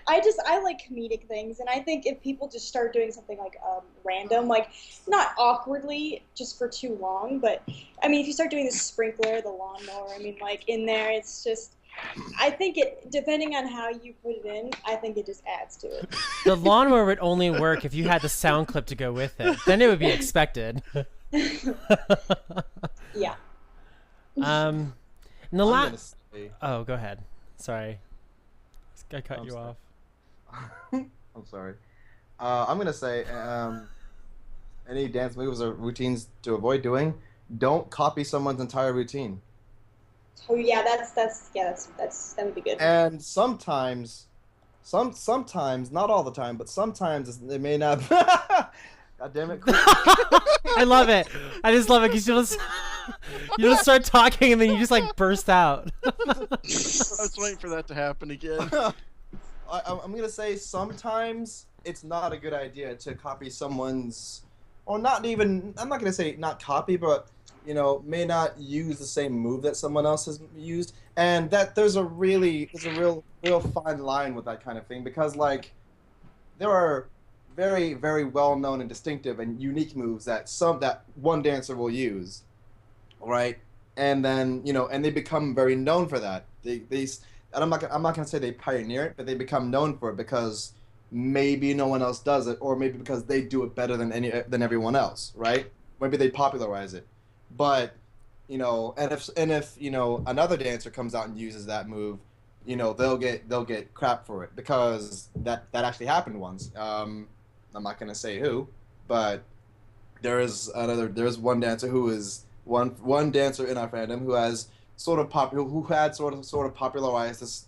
I like comedic things, and I think if people just start doing something like random, like not awkwardly just for too long, but I mean if you start doing the sprinkler, the lawnmower, I mean like in there, it's just, I think it, depending on how you put it in, I think it just adds to it. The lawnmower would only work if you had the sound clip to go with it. Then it would be expected. Yeah. And the I'm last. gonna say, Oh, go ahead. Sorry, I cut you off. I'm sorry. I'm gonna say any dance moves or routines to avoid doing. Don't copy someone's entire routine. Oh yeah, that would be good. And sometimes, not all the time, but sometimes it may not. God damn it! Quick. I love it. I just love it because you just start talking and then you just like burst out. I was waiting for that to happen again. I'm gonna say sometimes it's not a good idea to copy someone's, or not even. I'm not gonna say not copy, but may not use the same move that someone else has used, and that there's a real fine line with that kind of thing, because like there are very, very well known and distinctive and unique moves that one dancer will use, right? And then and they become very known for that. They and I'm not gonna say they pioneer it, but they become known for it because maybe no one else does it, or maybe because they do it better than everyone else, right? Maybe they popularize it. But and if another dancer comes out and uses that move, they'll get crap for it because that actually happened once. I'm not gonna say who, but there's one dancer who is one dancer in our fandom who has sort of popularized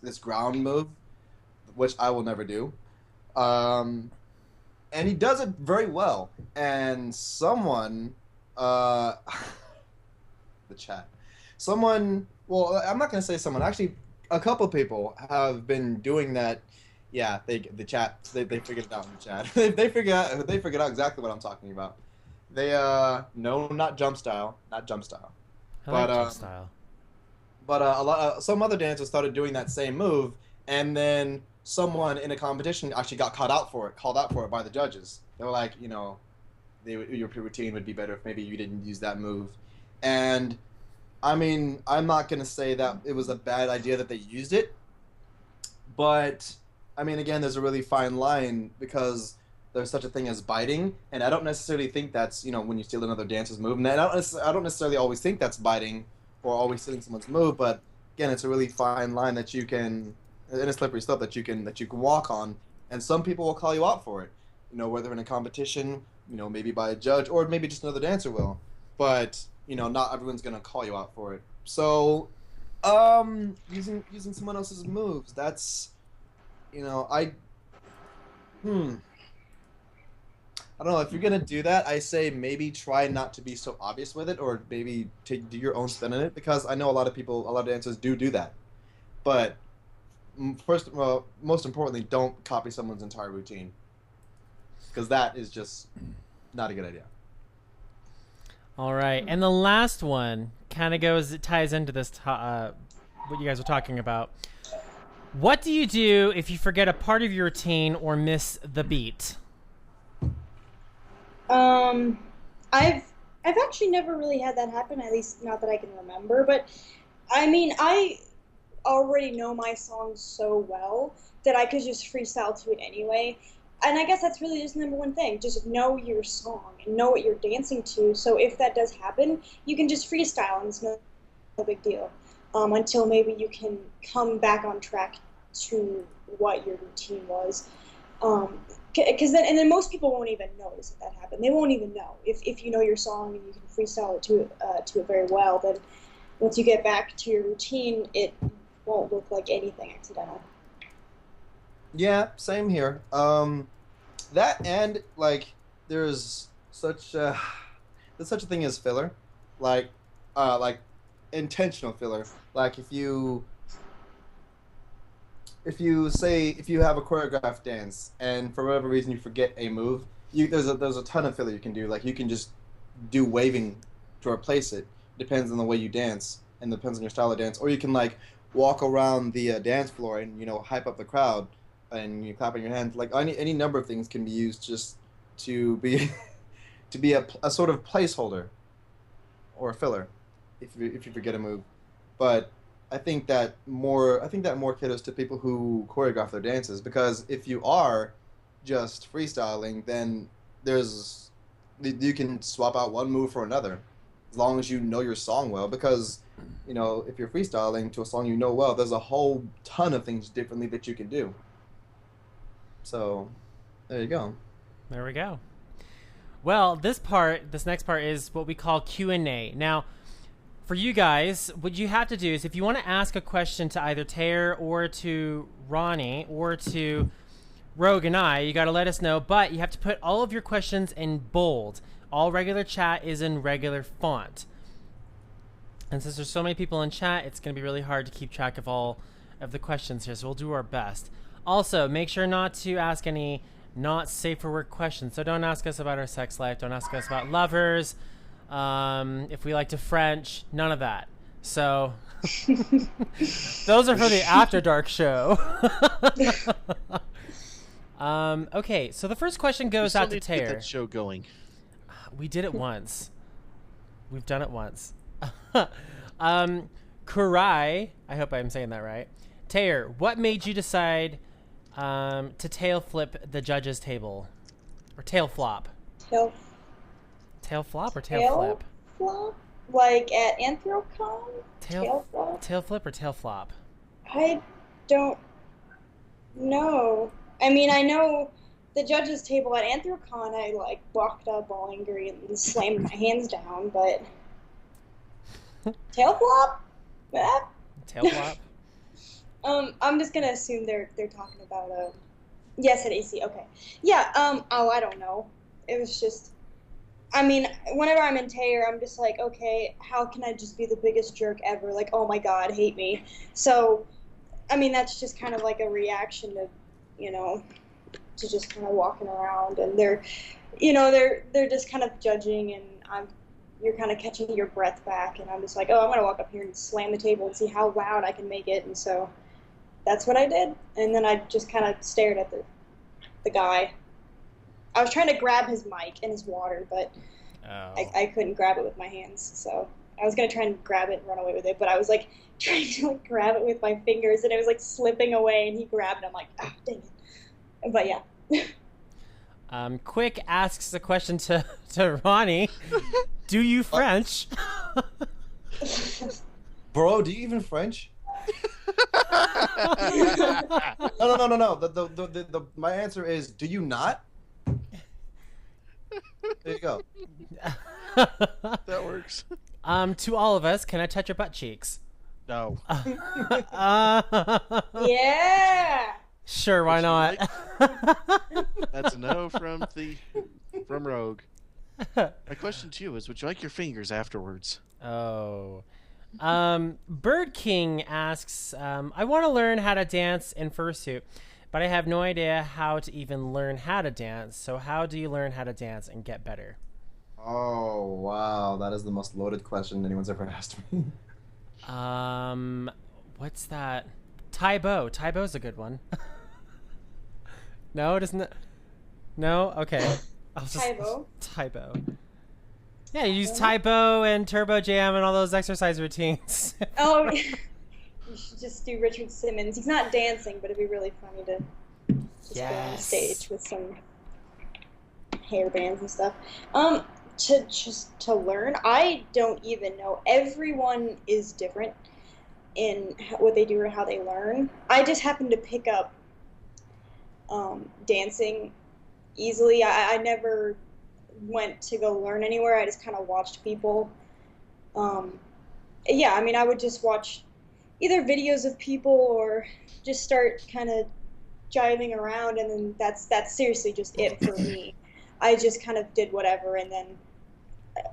this ground move, which I will never do. Um, and he does it very well. And someone, the chat, well, I'm not gonna say someone. Actually, a couple people have been doing that. Yeah, they figured it out in the chat. they figured out exactly what I'm talking about. They no, not jump style, I but like jump style. some other dancers started doing that same move, and then someone in a competition actually got called out for it by the judges. They were like, your routine would be better if maybe you didn't use that move. And I mean, I'm not gonna say that it was a bad idea that they used it, but I mean, again, there's a really fine line because there's such a thing as biting, and I don't necessarily think that's when you steal another dancer's move. And I don't necessarily always think that's biting or always stealing someone's move, but again, it's a really fine line that you can, in a slippery slope that you can walk on, and some people will call you out for it. Whether in a competition, maybe by a judge or maybe just another dancer will, but not everyone's gonna call you out for it. So, using someone else's moves, that's, I don't know, if you're gonna do that, I say maybe try not to be so obvious with it, or maybe do your own spin on it, because I know a lot of dancers do that. But most importantly, don't copy someone's entire routine, because that is just not a good idea. All right, and the last one kind of ties into this what you guys were talking about. What do you do if you forget a part of your routine or miss the beat? I've actually never really had that happen, at least not that I can remember, but I mean, I already know my songs so well that I could just freestyle to it anyway. And I guess that's really just the number one thing. Just know your song and know what you're dancing to. So if that does happen, you can just freestyle and it's no big deal. Until maybe you can come back on track to what your routine was. Because then most people won't even notice that happened. They won't even know. If you know your song and you can freestyle it to it very well, then once you get back to your routine, it won't look like anything accidental. Yeah, same here. That and like there's such a thing as filler, like intentional filler. Like if you have a choreographed dance and for whatever reason you forget a move, there's a ton of filler you can do. Like you can just do waving to replace it. Depends on the way you dance and depends on your style of dance. Or you can like walk around the dance floor and hype up the crowd and you clapping your hands. Like any number of things can be used just to be a sort of placeholder or a filler if you forget a move. But I think that more caters to people who choreograph their dances, because if you are just freestyling, then you can swap out one move for another as long as you know your song well, because if you're freestyling to a song you know well, there's a whole ton of things differently that you can do. So there you go. There we go. Well, this next part is what we call Q&A. Now, for you guys, what you have to do is if you want to ask a question to either Tayerr or to Rahne or to Rogue and I, you got to let us know, but you have to put all of your questions in bold. All regular chat is in regular font. And since there's so many people in chat, it's going to be really hard to keep track of all of the questions here, so we'll do our best. Also, make sure not to ask any not safe for work questions. So don't ask us about our sex life. Don't ask us about lovers. If we like to French, none of that. So those are for the After Dark show. Okay, so the first question goes out to Tayerr. Get that show going. We did it once. We've done it once. Kurai, I hope I'm saying that right. Tayerr, what made you decide to tail flip the judges' table? Or tail flop? Tail Tail flop or tail flip? flop? Like at Anthrocon? Tail flop? tail flip or tail flop? I don't know. I mean, I know the judges table at Anthrocon, I like walked up all angry and slammed my hands down, but tail flop? Eh. Tail flop? I'm just gonna assume they're talking about yes, at AC. Okay. Yeah. Oh, I don't know. It was just. I mean, whenever I'm in Tayerr, I'm just like, okay, how can I just be the biggest jerk ever? Like, oh my God, hate me. So, I mean, that's just kind of like a reaction to, you know, to just kind of walking around, and they're just kind of judging, and you're kind of catching your breath back, and I'm just like, oh, I'm gonna walk up here and slam the table and see how loud I can make it, and so that's what I did, and then I just kind of stared at the guy. I was trying to grab his mic and his water, but I couldn't grab it with my hands, so I was gonna try and grab it and run away with it, but I was like trying to like grab it with my fingers, and it was like slipping away, and he grabbed it. I'm like, ah, dang it. But yeah. Quick asks a question to Rahne. Do you French? Bro, do you even French? No. My answer is, do you not? There you go. That works. To all of us, can I touch your butt cheeks? No. Yeah. Sure, why not? That's a no from Rogue. My question to you is, would you like your fingers afterwards? Oh. Bird King asks, I want to learn how to dance in Fursuit, but I have no idea how to even learn how to dance. So how do you learn how to dance and get better? Oh, wow. That is the most loaded question anyone's ever asked me. What's that? Taibo. Taibo's a good one. No, it isn't. No? Okay. Taibo. Yeah, you use Taibo and Turbo Jam and all those exercise routines. Oh, you should just do Richard Simmons. He's not dancing, but it'd be really funny to just go on stage with some hair bands and stuff. To learn, I don't even know. Everyone is different in what they do or how they learn. I just happen to pick up dancing easily. I never went to go learn anywhere. I just kind of watched people. Yeah, I mean, I would just watch either videos of people or just start kind of jiving around, and then that's seriously just it for me. I just kind of did whatever, and then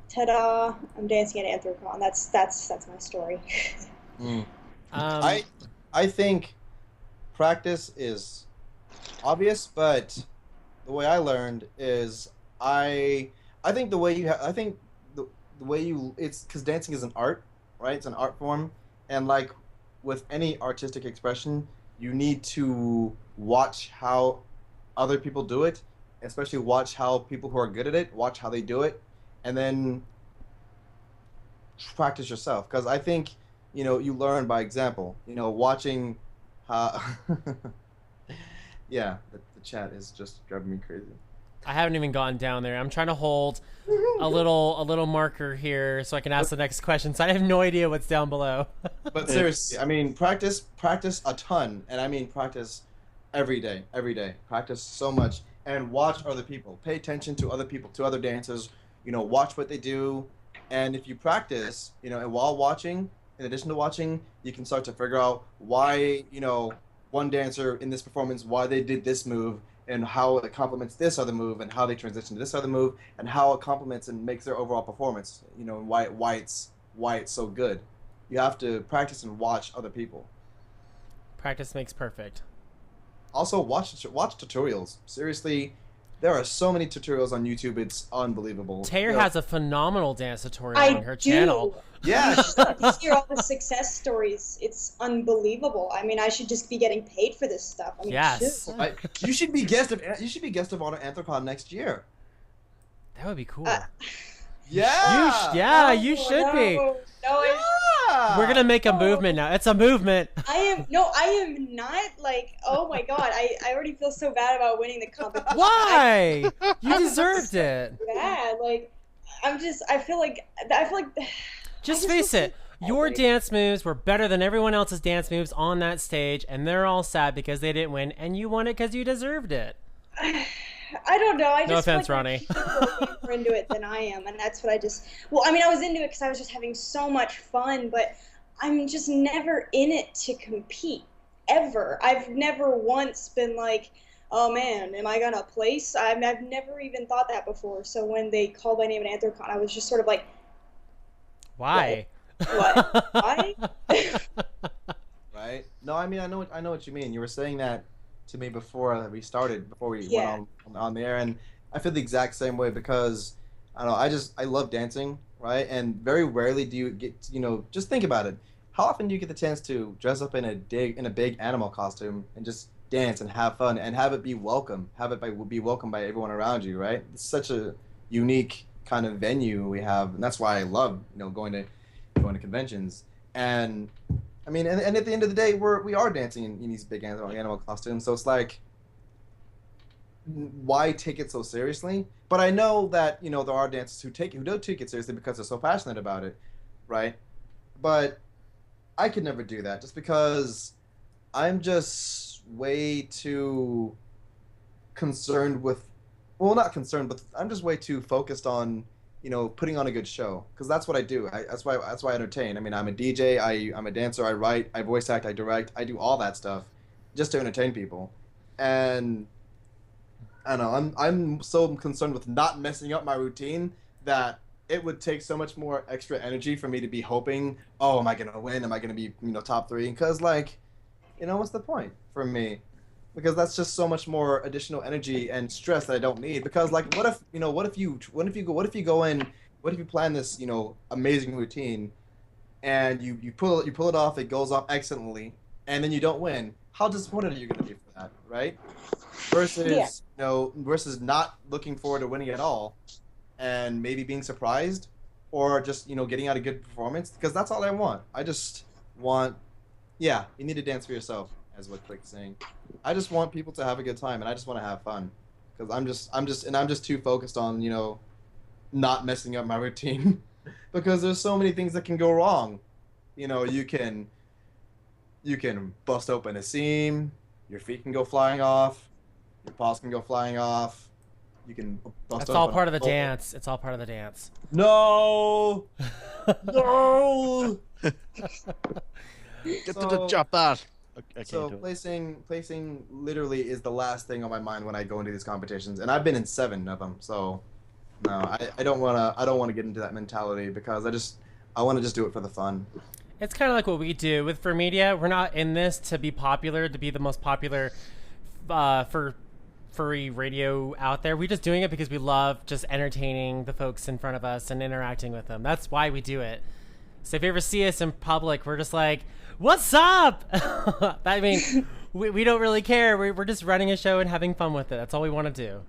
ta-da! I'm dancing at Anthrocon. That's my story. I think practice is obvious, but the way I learned is I think the way you it's because dancing is an art, right? It's an art form, and like with any artistic expression, you need to watch how other people do it, especially watch how people who are good at it, watch how they do it, and then practice yourself. Because I think, you learn by example. Watching how yeah, the chat is just driving me crazy. I haven't even gotten down there. I'm trying to hold a little marker here so I can ask the next question. So I have no idea what's down below. But seriously, I mean, practice a ton, and I mean practice every day. Practice so much, and watch other people. Pay attention to other people, to other dancers. Watch what they do, and if you practice, and while watching, in addition to watching, you can start to figure out why, one dancer in this performance, why they did this move, and how it complements this other move, and how they transition to this other move, and how it complements and makes their overall performance, and why it's so good. You have to practice and watch other people. Practice makes perfect. Also, watch tutorials. Seriously, there are so many tutorials on YouTube. It's unbelievable. Tayerr has a phenomenal dance tutorial on her channel. Yeah. You hear all the success stories. It's unbelievable. I mean, I should just be getting paid for this stuff. I mean, yes. You should be guest of honor Anthrocon next year. That would be cool. Yeah. You should be. No, we're gonna make a movement now. It's a movement. I am not like. Oh my god, I already feel so bad about winning the competition. Why? You deserved it. Bad. Like, I feel like. Just face it. Your dance moves were better than everyone else's dance moves on that stage, and they're all sad because they didn't win, and you won it because you deserved it. I don't know. No offense, Rahne. People more into it than I am, and that's what I just. Well, I mean, I was into it because I was just having so much fun, but I'm just never in it to compete ever. I've never once been like, oh man, am I gonna place? I've never even thought that before. So when they called my name at Anthrocon, I was just sort of like, why? What? Why? Right? No, I mean, I know what you mean. You were saying that to me before we Yeah. went on the air, and I feel the exact same way because I don't know. I love dancing, right? And very rarely do you get, just think about it. How often do you get the chance to dress up in a big animal costume and just dance and have fun and have it be welcome, be welcomed by everyone around you, right? It's such a unique kind of venue we have, and that's why I love, going to conventions. And I mean, and at the end of the day, we are dancing in these big animal costumes, so it's like, why take it so seriously? But I know that there are dancers who do take it seriously because they're so passionate about it, right? But I could never do that just because I'm just way too concerned with, well, not concerned, but I'm just way too focused on putting on a good show, because that's what I do. That's why I entertain. I mean, I'm a DJ, I'm a dancer, I write, I voice act, I direct, I do all that stuff just to entertain people. And I don't know, I'm so concerned with not messing up my routine that it would take so much more extra energy for me to be hoping, oh, am I gonna win? Am I gonna be top 3? Because what's the point for me? Because that's just so much more additional energy and stress that I don't need. Because what if you plan this amazing routine, and you pull it off, it goes off excellently, and then you don't win? How disappointed are you going to be for that, right? Versus versus not looking forward to winning at all, and maybe being surprised, or just getting out a good performance. Because that's all I want. I just want, you need to dance for yourself, as what Click's saying. I just want people to have a good time, and I just want to have fun, because I'm just too focused on not messing up my routine, because there's so many things that can go wrong. You can bust open a seam, your feet can go flying off, your paws can go flying off. You can bust That's open all part of the a hole. dance. It's all part of the dance. No, no. Get to the chopper. I So can't do it. placing literally is the last thing on my mind when I go into these competitions, and I've been in 7 of them. So no, I don't wanna get into that mentality, because I want to just do it for the fun. It's kind of like what we do with For Media. We're not in this to be popular, to be the most popular for furry radio out there. We're just doing it because we love just entertaining the folks in front of us and interacting with them. That's why we do it. So if you ever see us in public, we're just like, what's up? I mean, we don't really care. We're just running a show and having fun with it. That's all we want to do.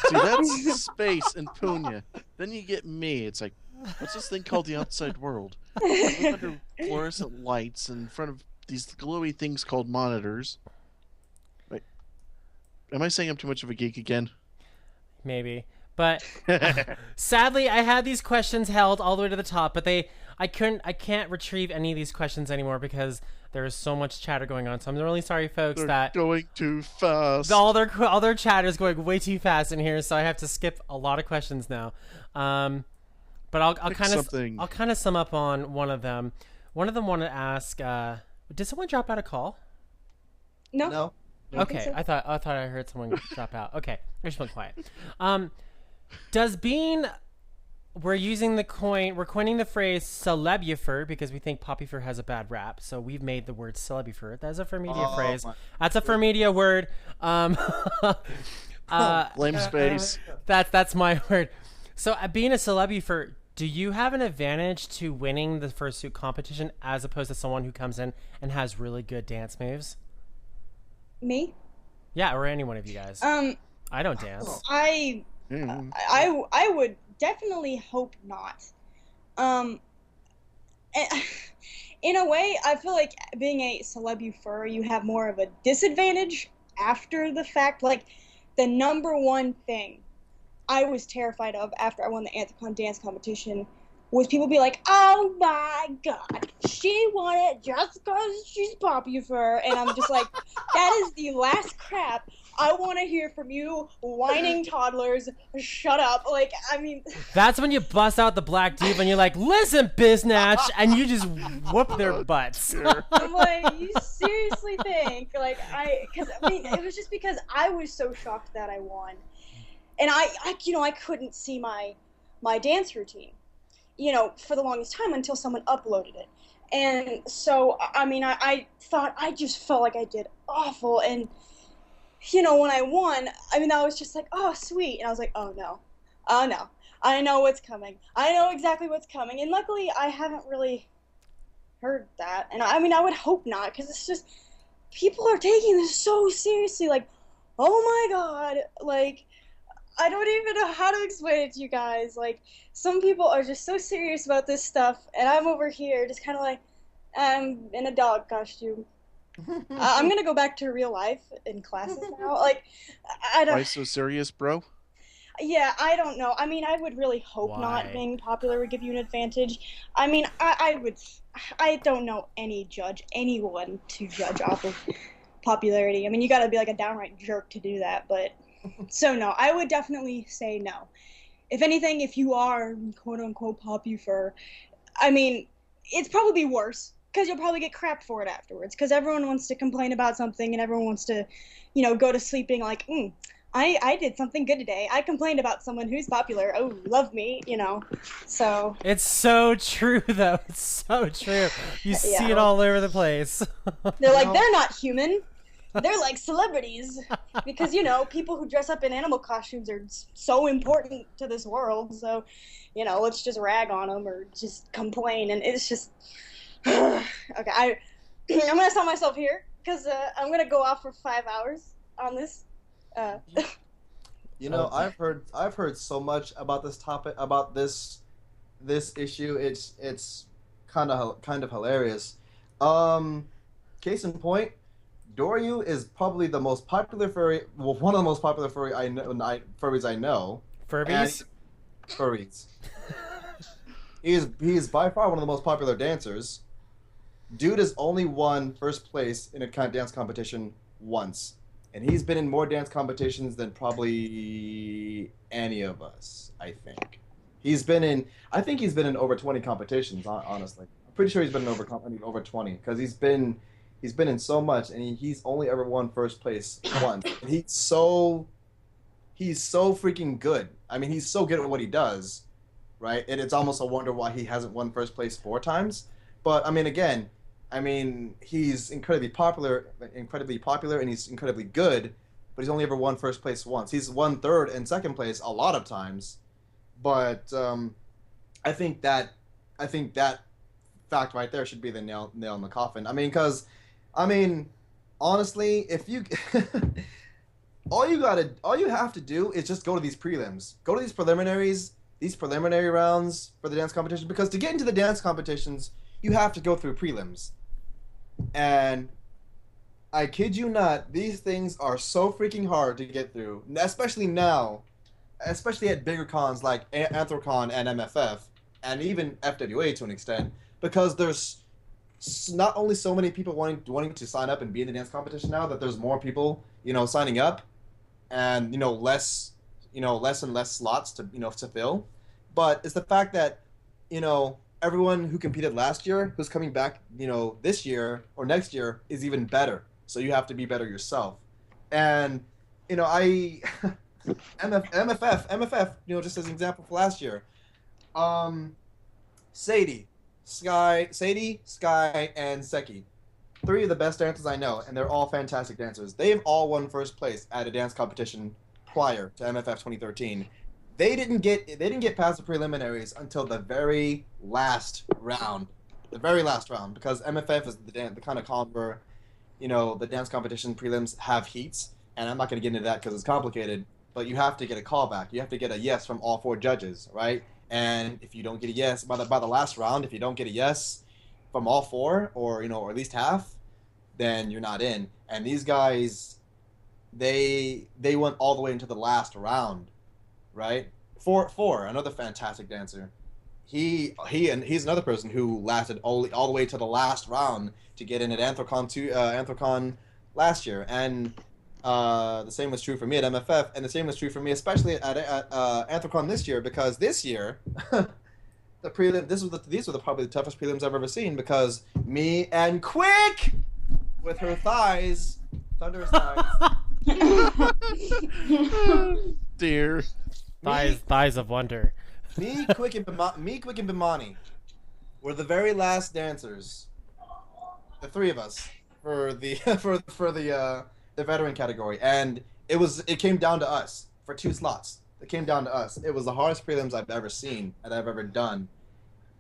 See, that's space and Punya. Then you get me. It's like, what's this thing called the outside world? I live under fluorescent lights in front of these glowy things called monitors. Like, am I saying I'm too much of a geek again? Maybe. But sadly, I had these questions held all the way to the top, but I can't retrieve any of these questions anymore because there is so much chatter going on. So I'm really sorry, folks, They're that going too fast. all their chatter is going way too fast in here. So I have to skip a lot of questions now. But I'll kind of sum up on one of them. One of them wanted to ask, did someone drop out a call? No. Okay, so. I thought I heard someone drop out. Okay, I just went quiet. We're coining the phrase celebufur because we think poppyfur has a bad rap. So we've made the word celebufur. That's a Fur Media phrase. That's a Fur Media word. Blame space. That's my word. So being a celebufur, do you have an advantage to winning the fursuit competition as opposed to someone who comes in and has really good dance moves? Me? Yeah, or any one of you guys. I don't dance. I would definitely hope not. In a way, I feel like being a celebufur, you have more of a disadvantage after the fact. Like, the number one thing I was terrified of after I won the Anthrocon dance competition was people be like, "Oh my god, she won it just because she's popular," and I'm just like, that is the last crap I want to hear from you, whining toddlers. Shut up. Like, I mean, That's when you bust out the black diva and you're like, "Listen, biznatch," and you just whoop their butts. I'm like, you seriously think because I mean, it was just because I was so shocked that I won, and I couldn't see my dance routine, for the longest time until someone uploaded it. And so, I mean, I thought, I just felt like I did awful. And, when I won, I mean, I was just like, oh, sweet. And I was like, oh, no. Oh, no. I know what's coming. I know exactly what's coming. And luckily, I haven't really heard that. And I mean, I would hope not, because it's just, people are taking this so seriously. Like, oh my God. Like, I don't even know how to explain it to you guys. Like, some people are just so serious about this stuff, and I'm over here just kind of like, I'm in a dog costume. I'm gonna go back to real life in classes now. Like, I don't. Why so serious, bro? Yeah, I don't know. I mean, I would really hope Why? not being popular would give you an advantage. I mean, I don't know anyone to judge off of popularity. I mean, you gotta be like a downright jerk to do that, but. So no, I would definitely say no. If anything, if you are quote-unquote popular, I mean, it's probably worse, because you'll probably get crapped for it afterwards, because everyone wants to complain about something, and everyone wants to, go to sleep being like, I did something good today. I complained about someone who's popular. Oh, love me, So. It's so true, though. It's so true. You see it all over the place. They're like, they're not human. They're like celebrities, because, people who dress up in animal costumes are so important to this world. So, let's just rag on them or just complain. And it's just, okay, I'm going to stop myself here, because I'm going to go off for 5 hours on this. I've heard so much about this topic, about this issue. It's kind of hilarious. Case in point, Doryu is probably the most popular furry, well, one of the most popular furries I know. Furbies? Furries. He is by far one of the most popular dancers. Dude has only won first place in a dance competition once. And he's been in more dance competitions than probably any of us, I think. I think he's been in over 20 competitions, honestly. I'm pretty sure he's been in over 20, because he's been in so much, and he's only ever won first place once. And he's so freaking good. I mean, he's so good at what he does, right? And it's almost a wonder why he hasn't won first place 4 times. But I mean, again, he's incredibly popular, and he's incredibly good. But he's only ever won first place once. He's won third and second place a lot of times. But I think that fact right there should be the nail in the coffin. I mean, because honestly, if you all you have to do is just go to these prelims, go to these preliminary rounds for the dance competition, because to get into the dance competitions, you have to go through prelims. And I kid you not, these things are so freaking hard to get through, especially now, especially at bigger cons like Anthrocon and MFF, and even FWA to an extent, because there's not only so many people wanting to sign up and be in the dance competition now, that there's more people, signing up, and less and less slots to fill. But it's the fact that everyone who competed last year who's coming back this year or next year is even better. So you have to be better yourself. And MFF, just as an example for last year, Sadie, Sky, and Seki. 3 of the best dancers I know, and they're all fantastic dancers. They've all won first place at a dance competition prior to MFF 2013. They didn't get past the preliminaries until the very last round. Because MFF is the kind of con where, the dance competition prelims have heats, and I'm not going to get into that because it's complicated, but you have to get a callback. You have to get a yes from all 4 judges, right? And if you don't get a yes by the last round, if you don't get a yes from all 4, or or at least half, then you're not in. And these guys, they went all the way into the last round, right? For another fantastic dancer, he's another person who lasted all the way to the last round to get in at Anthrocon last year, and the same was true for me at MFF, and the same was true for me especially at Anthrocon this year, because this year the prelim these were probably the toughest prelims I've ever seen, because me and Quick with her thighs, thunderous thighs. Dear. Thighs of wonder. Me, Quick, and Bimani were the very last dancers. The three of us for the the veteran category, and it came down to us for 2 slots. It came down to us. It was the hardest prelims I've ever seen and I've ever done.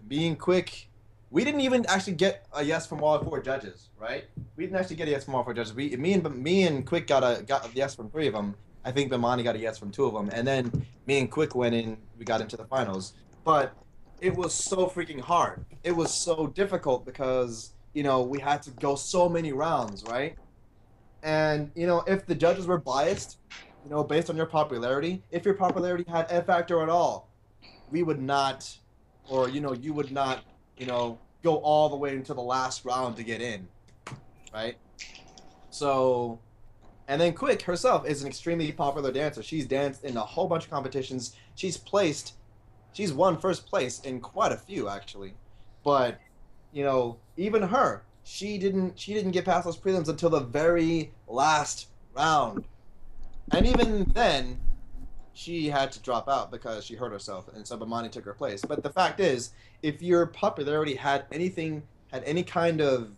Being Quick, we didn't even actually get a yes from all 4 judges, right? We didn't actually get a yes from all 4 judges. Me and Quick got a yes from 3 of them. I think Bimani got a yes from 2 of them, and then me and Quick went in. We got into the finals, but it was so freaking hard. It was so difficult because we had to go so many rounds, right? And if the judges were biased, based on your popularity, if your popularity had a factor at all, we would not, or you would not, go all the way into the last round to get in, right? So. And then Quick herself is an extremely popular dancer. She's danced in a whole bunch of competitions. She's won first place in quite a few, actually. But, even her, she didn't get past those prelims until the very last round. And even then, she had to drop out because she hurt herself, and so Bimani took her place. But the fact is, if your popularity had any kind of,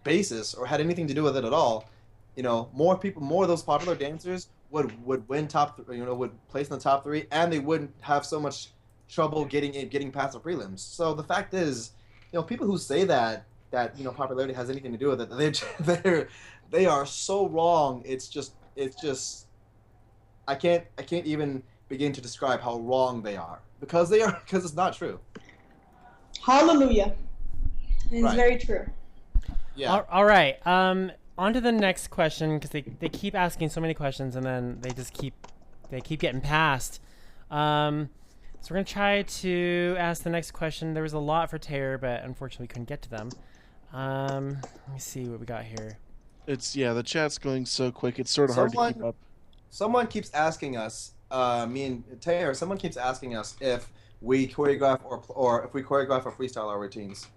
basis or had anything to do with it at all, more of those popular dancers would win would place in the top 3, and they wouldn't have so much trouble getting past the prelims. So the fact is, people who say that popularity has anything to do with it, they are so wrong. It's just I can't even begin to describe how wrong they are, because it's not true. Hallelujah. It's Right. very true. Yeah. All right. On to the next question, because they keep asking so many questions, and then they keep getting passed. So we're gonna try to ask the next question. There was a lot for Tayerr, but unfortunately we couldn't get to them. Let me see what we got here. The chat's going so quick. It's sort of hard to keep up. Someone keeps asking us, me and Tayerr, someone keeps asking us if we choreograph or if we choreograph or freestyle our routines.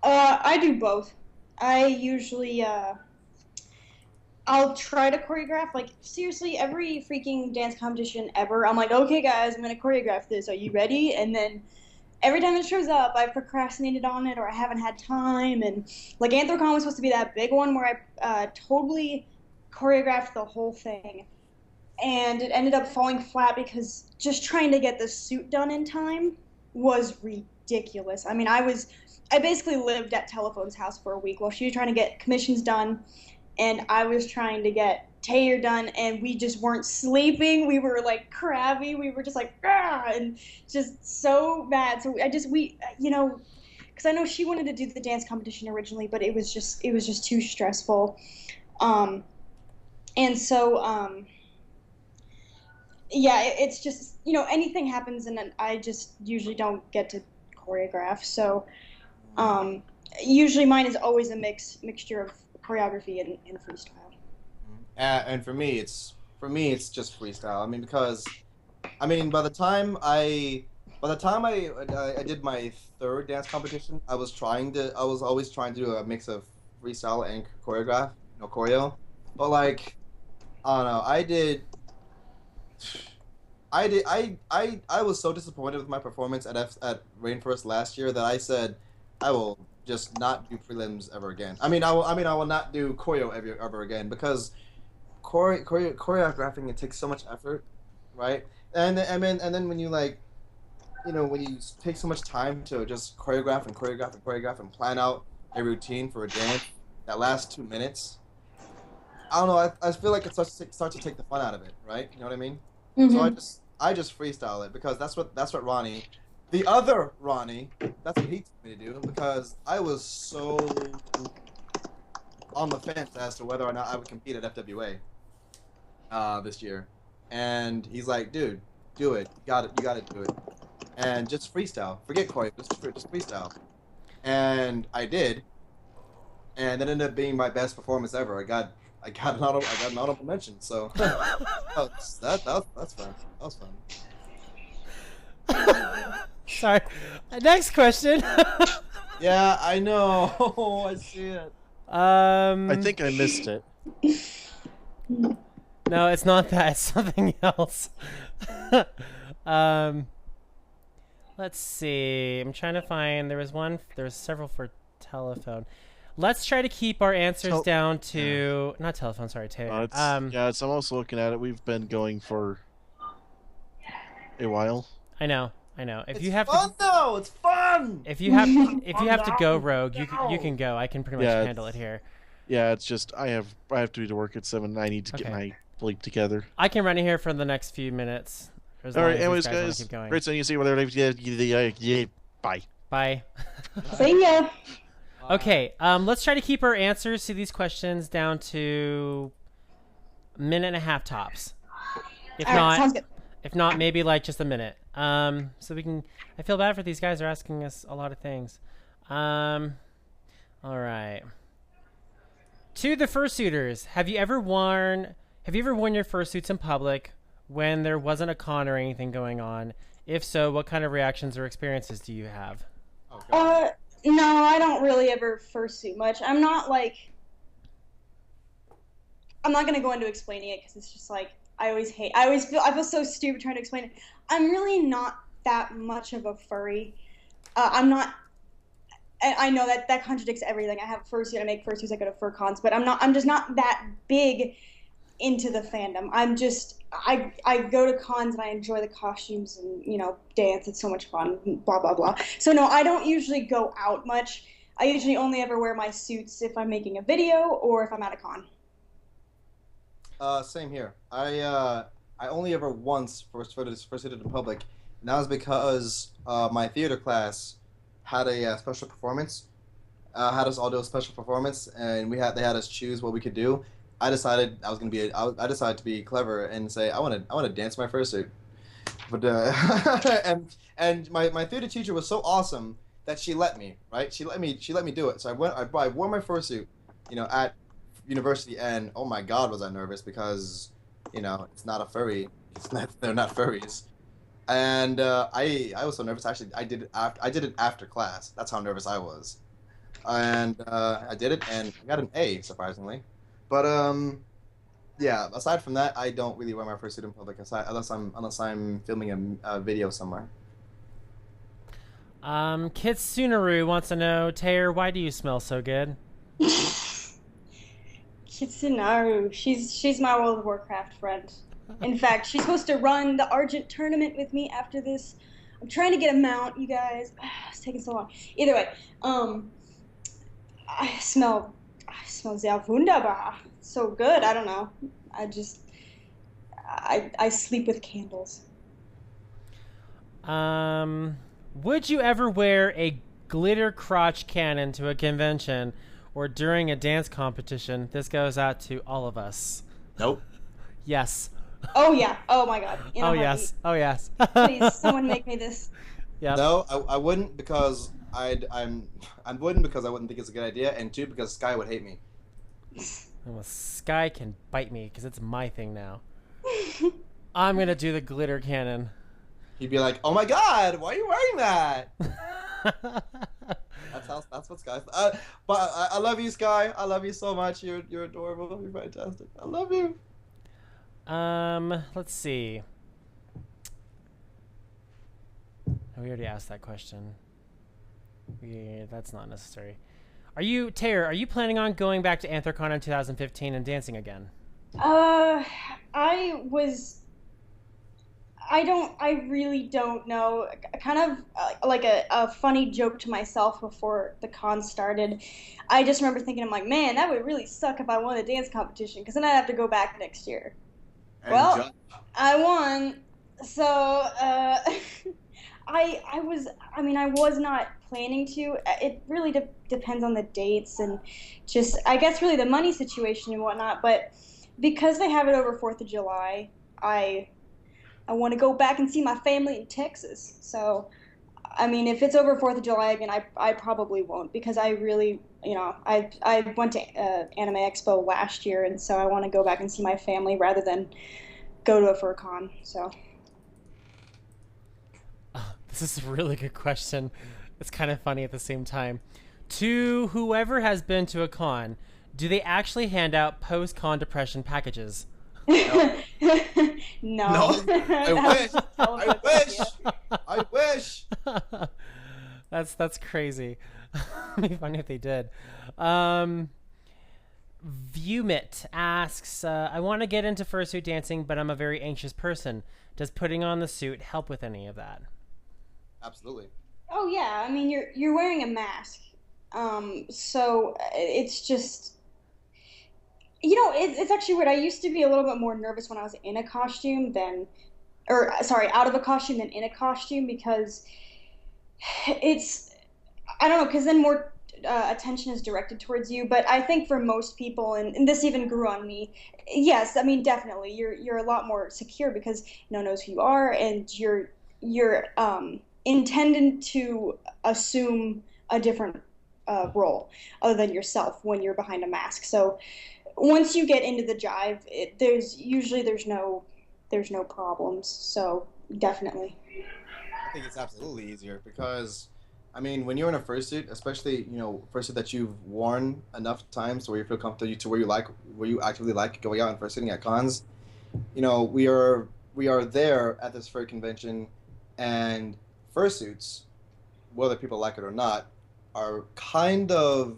I do both. I usually, I'll try to choreograph, like, seriously, every freaking dance competition ever, I'm like, okay, guys, I'm going to choreograph this. Are you ready? And then every time it shows up, I've procrastinated on it, or I haven't had time. And, like, Anthrocon was supposed to be that big one where I totally choreographed the whole thing. And it ended up falling flat because just trying to get the suit done in time was ridiculous. I mean, I basically lived at Telephone's house for a week while she was trying to get commissions done, and I was trying to get Tayerr done, and we just weren't sleeping. We were like crabby. We were just like, and just so mad. So because I know she wanted to do the dance competition originally, but it was just too stressful. And so, it's just, anything happens, and then I just usually don't get to choreograph. So, usually mine is always a mixture of choreography and freestyle. And for me, it's just freestyle. I mean, because, by the time I did my 3rd dance competition, I was always trying to do a mix of freestyle and choreo. But like, I don't know, I was so disappointed with my performance at Rainforest last year that I said I will just not do prelims ever again. I will not do choreo ever again, because choreographing, it takes so much effort, right? And then when you when you take so much time to just choreograph and plan out a routine for a dance that lasts 2 minutes, I don't know. I feel like it starts to take the fun out of it, right? You know what I mean? Mm-hmm. So I just freestyle it, because that's what Rahne, the other Rahne, that's what he told me to do, because I was so on the fence as to whether or not I would compete at FWA this year, and he's like, dude, do it. You got to do it. and just freestyle. Forget choreo, just freestyle. And I did, and that ended up being my best performance ever. I got an honorable mention. So that's fun. That was fun. Sorry. Next question. Yeah, I know. I see it. I think I missed it. No, it's not that. It's something else. Let's see. I'm trying to find. There was several for telephone. Let's try to keep our answers down to not telephone. Sorry, Taylor. I'm also looking at it. We've been going for a while. I know. If you have fun, though. It's fun. If you have to go, Rogue, you can go. I can pretty much handle it here. Yeah, it's just I have to be to work at 7. And I need to get my bleep together. I can run it here for the next few minutes. All right, anyways, guys. Great seeing you. See you later. Bye. Bye. See ya. Okay, let's try to keep our answers to these questions down to a minute and a half tops. If not, maybe like just a minute. So we can. I feel bad for these guys. They're asking us a lot of things. All right. To the fursuiters, have you ever worn your fursuits in public when there wasn't a con or anything going on? If so, what kind of reactions or experiences do you have? No, I don't really ever fursuit much. I'm not gonna go into explaining it because it's just like I feel so stupid trying to explain it. I'm really not that much of a furry. I'm not. I know that contradicts everything. I have a fursuit. I make fursuits. I go to fur cons, but I'm just not that big into the fandom. I go to cons and I enjoy the costumes and dance. It's so much fun. Blah blah blah. So no, I don't usually go out much. I usually only ever wear my suits if I'm making a video or if I'm at a con. Same here. I only ever once fursuited in public, and that was because my theater class had a special performance. Had us all do a special performance, and they had us choose what we could do. I decided I decided to be clever and say I want to dance my fursuit. But and my theater teacher was so awesome that she let me, right? She let me do it. So I wore my fursuit, at university, and oh my god, was I nervous because it's not a furry. They're not furries. And I was so nervous. Actually, I did it after class. That's how nervous I was. And I did it, and I got an A, surprisingly. But yeah. Aside from that, I don't really wear my fursuit in public, unless I'm filming a video somewhere. Kitsunaru wants to know, Tayerr, why do you smell so good? Kitsunaru, she's my World of Warcraft friend. In fact, she's supposed to run the Argent tournament with me after this. I'm trying to get a mount, you guys. It's taking so long. Either way, I smell sehr wunderbar. So good. I don't know. I sleep with candles. Would you ever wear a glitter crotch cannon to a convention or during a dance competition? This goes out to all of us. Nope. Yes. Oh yeah. Oh my god. Yes. Oh yes. Please, someone make me this. Yeah. No, I wouldn't because I wouldn't because I wouldn't think it's a good idea, and 2 because Sky would hate me. Well, Sky can bite me because it's my thing now. I'm gonna do the glitter cannon. He'd be like, "Oh my god, why are you wearing that?" That's what Sky. But I love you, Sky. I love you so much. You're adorable. You're fantastic. I love you. Let's see. We already asked that question. Yeah, that's not necessary. Tayerr, are you planning on going back to Anthrocon in 2015 and dancing again? I really don't know. Kind of like a funny joke to myself before the con started. I just remember thinking, I'm like, man, that would really suck if I won a dance competition, because then I'd have to go back next year. And well, I won, so I was not planning to. It really depends on the dates and just, I guess, really the money situation and whatnot. But because they have it over 4th of July, I I want to go back and see my family in Texas. So, I mean, if it's over 4th of July again, I probably won't because I really, I went to Anime Expo last year, and so I want to go back and see my family rather than go to a FurCon. So. This is a really good question. It's kind of funny at the same time. To whoever has been to a con, do they actually hand out post-con depression packages? No. No. I wish. I wish. That's crazy. It'd be funny if they did. Viewmit asks, I want to get into fursuit dancing, but I'm a very anxious person. Does putting on the suit help with any of that? Absolutely. Oh yeah, I mean you're wearing a mask, so it's just it's actually weird. I used to be a little bit more nervous when I was in a costume out of a costume than in a costume because it's I don't know because then more attention is directed towards you. But I think for most people, and this even grew on me. Yes, I mean definitely you're a lot more secure because no one knows who you are and you're intended to assume a different role other than yourself when you're behind a mask. So once you get into the jive, there's no problems. So definitely. I think it's absolutely easier because, I mean, when you're in a fursuit, especially fursuit that you've worn enough times to where you feel comfortable, to where you actively like going out and fursuiting at cons. We are there at this fur convention, and fursuits, whether people like it or not, are kind of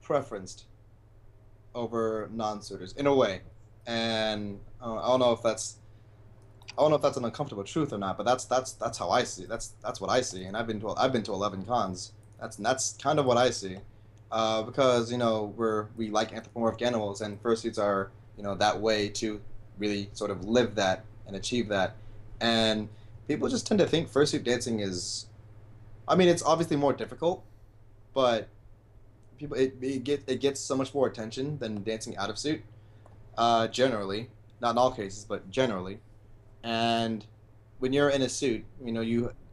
preferenced over non-suiters in a way, and I don't know if that's an uncomfortable truth or not, but that's how I see it. That's what I see, and I've been to 11 cons. That's kind of what I see, because we like anthropomorphic animals, and fursuits are that way to really sort of live that and achieve that. And people just tend to think fursuit dancing is, I mean, it's obviously more difficult, but it gets so much more attention than dancing out of suit, generally, not in all cases, but generally. And when you're in a suit,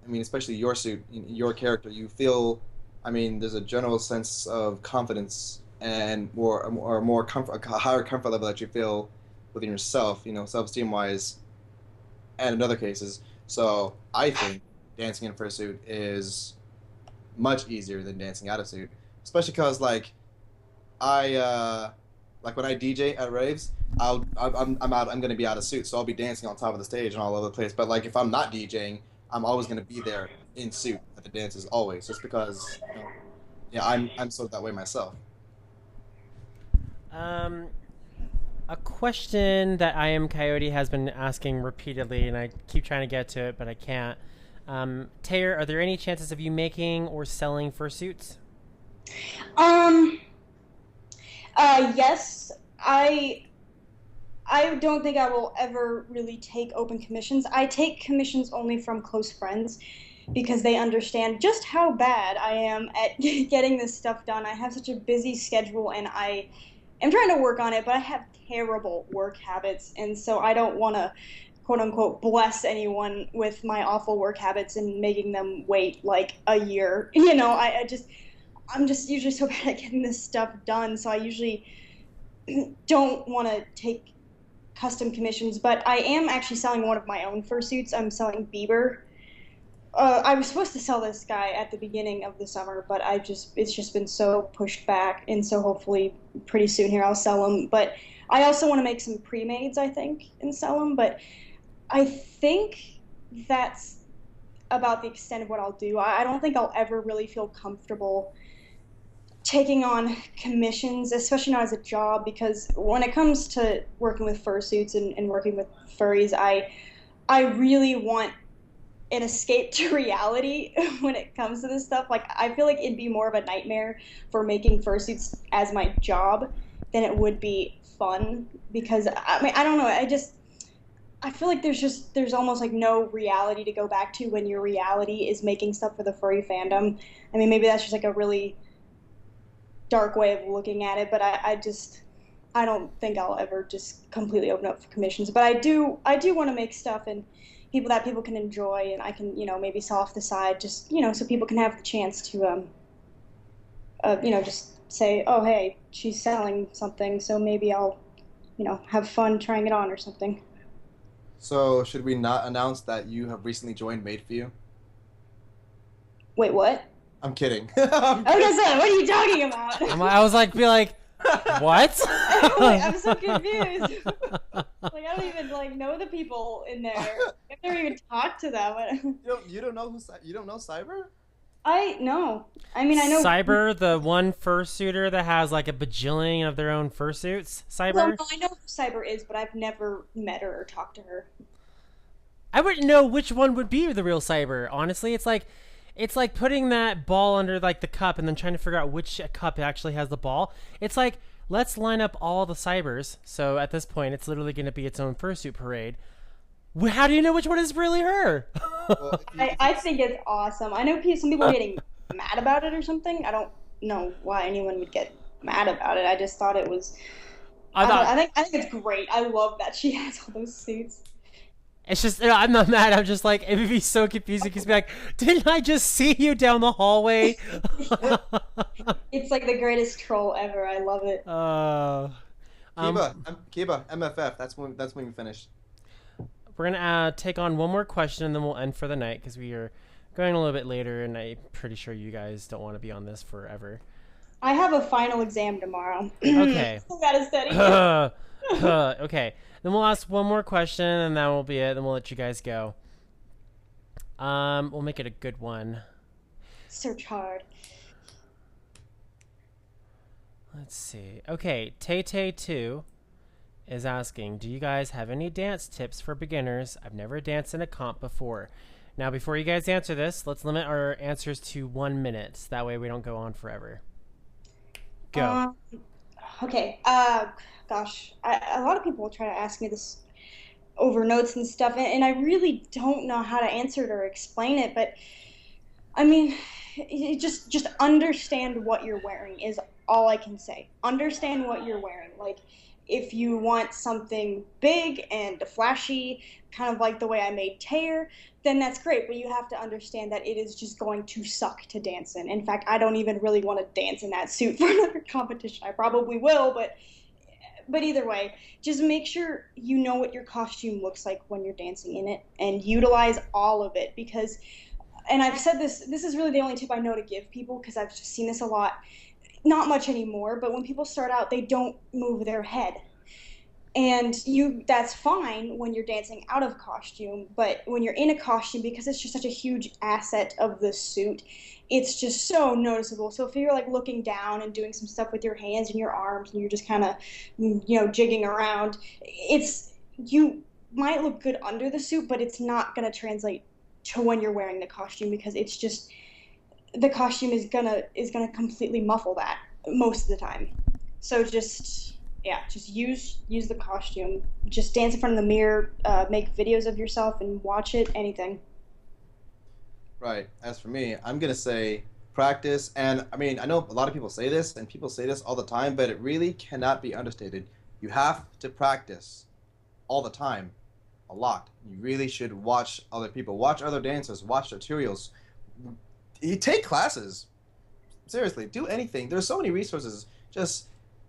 especially your suit, your character, you feel, I mean, there's a general sense of confidence and more comfort, a higher comfort level that you feel within yourself, self-esteem wise, and in other cases. So I think dancing in fursuit is much easier than dancing out of suit, especially because when I DJ at raves, I'm gonna be out of suit, so I'll be dancing on top of the stage and all over the place. But if I'm not DJing, I'm always gonna be there in suit at the dances always, just because yeah, I'm sort of that way myself. A question that I Am Coyote has been asking repeatedly, and I keep trying to get to it, but I can't. Tayerr, are there any chances of you making or selling fursuits? Yes. I don't think I will ever really take open commissions. I take commissions only from close friends because they understand just how bad I am at getting this stuff done. I have such a busy schedule and I am trying to work on it, but I have terrible work habits, and so I don't want to quote unquote bless anyone with my awful work habits and making them wait like a year. I'm just usually so bad at getting this stuff done, so I usually don't want to take custom commissions, but I am actually selling one of my own fursuits. I'm selling Bieber. I was supposed to sell this guy at the beginning of the summer, but it's just been so pushed back, and so hopefully pretty soon here I'll sell him. But I also want to make some pre-mades, I think, and sell them, but I think that's about the extent of what I'll do. I don't think I'll ever really feel comfortable taking on commissions, especially not as a job, because when it comes to working with fursuits and working with furries, I really want an escape to reality when it comes to this stuff. I feel like it'd be more of a nightmare for making fursuits as my job than it would be fun, because I mean, I don't know, I feel like there's almost no reality to go back to when your reality is making stuff for the furry fandom. I mean, maybe that's just a really dark way of looking at it, but I I don't think I'll ever just completely open up for commissions, but I do want to make stuff and people can enjoy, and I can, maybe sell off the side, just, so people can have the chance to, just say, oh, hey, she's selling something, so maybe I'll, have fun trying it on or something. So should we not announce that you have recently joined Made for You? Wait, what? I'm kidding. I was gonna say, what are you talking about? I was like, be like, what? Wait, I'm so confused. Like, I don't even know the people in there. I've never even talked to them. You don't know you don't know Cyber? No. I mean, I know Cyber, the one fursuiter that has like a bajillion of their own fursuits. Cyber. Well, no, I know who Cyber is, but I've never met her or talked to her. I wouldn't know which one would be the real Cyber. Honestly, it's like putting that ball under like the cup and then trying to figure out which cup actually has the ball. It's like, let's line up all the Cybers. So at this point, it's literally going to be its own fursuit parade. How do you know which one is really her? Well, I think it's awesome. I know some people are getting mad about it or something. I don't know why anyone would get mad about it. I just thought it was. I think it's great. I love that she has all those suits. It's just, I'm not mad. I'm just like, it would be so confusing because be like, didn't I just see you down the hallway? It's like the greatest troll ever. I love it. Kiba, MFF. That's when we finished. We're gonna take on one more question and then we'll end for the night because we are going a little bit later, and I'm pretty sure you guys don't want to be on this forever. I have a final exam tomorrow. Okay. I gotta study. Okay. Then we'll ask one more question and that will be it. Then we'll let you guys go. We'll make it a good one. Search hard. Let's see. Okay, Tay2 is asking, do you guys have any dance tips for beginners? I've never danced in a comp before. Now, before you guys answer this, let's limit our answers to 1 minute. So that way we don't go on forever. Go. Okay. Gosh, a lot of people try to ask me this over notes and stuff, and I really don't know how to answer it or explain it, but I mean, just understand what you're wearing is all I can say. Understand what you're wearing. Like, if you want something big and flashy, kind of like the way I made Tayerr, then that's great, but you have to understand that it is just going to suck to dance in. In fact, I don't even really want to dance in that suit for another competition. I probably will, but either way, just make sure you know what your costume looks like when you're dancing in it and utilize all of it because, and I've said this is really the only tip I know to give people because I've just seen this a lot. Not much anymore, but when people start out, they don't move their head. And that's fine when you're dancing out of costume, but when you're in a costume, because it's just such a huge asset of the suit, it's just so noticeable. So if you're like looking down and doing some stuff with your hands and your arms and you're just kind of, jigging around, you might look good under the suit, but it's not going to translate to when you're wearing the costume because it's just, the costume is gonna completely muffle that most of the time. So just use the costume. Just dance in front of the mirror, make videos of yourself and watch it, anything. Right. As for me, I'm gonna say practice, and I mean I know a lot of people say this, and people say this all the time, but it really cannot be understated. You have to practice all the time, a lot. You really should watch other people, watch other dancers, watch tutorials. You take classes. Seriously, do anything. There's so many resources.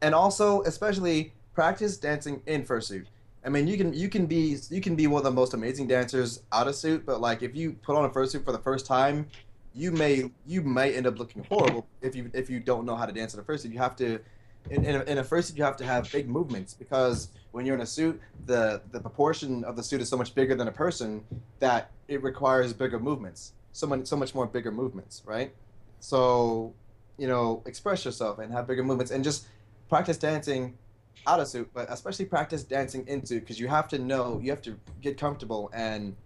And also, especially practice dancing in fursuit. I mean, you can be one of the most amazing dancers out of suit, but like if you put on a fursuit for the first time, you may end up looking horrible if you don't know how to dance in a fursuit. You have to in a fursuit you have to have big movements because when you're in a suit, the proportion of the suit is so much bigger than a person that it requires bigger movements. So much more bigger movements, right? So, express yourself and have bigger movements and just practice dancing out of suit, but especially practice dancing in suit because you have to get comfortable and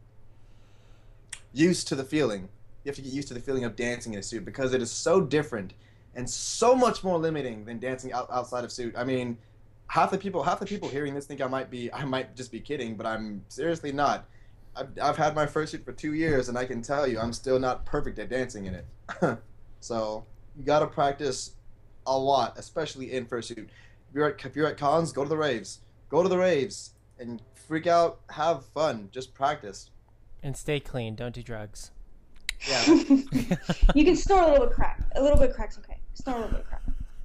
used to the feeling. You have to get used to the feeling of dancing in a suit because it is so different and so much more limiting than dancing outside of suit. I mean, half the people hearing this think I might just be kidding, but I'm seriously not. I've had my fursuit for 2 years, and I can tell you I'm still not perfect at dancing in it. So you gotta practice a lot, especially in fursuit. if you're at cons, go to the raves. Go to the raves and freak out, have fun, just practice. And stay clean. Don't do drugs. Yeah. You can snort a little bit of crack. A little bit of crack's okay. Snort a little bit of crack.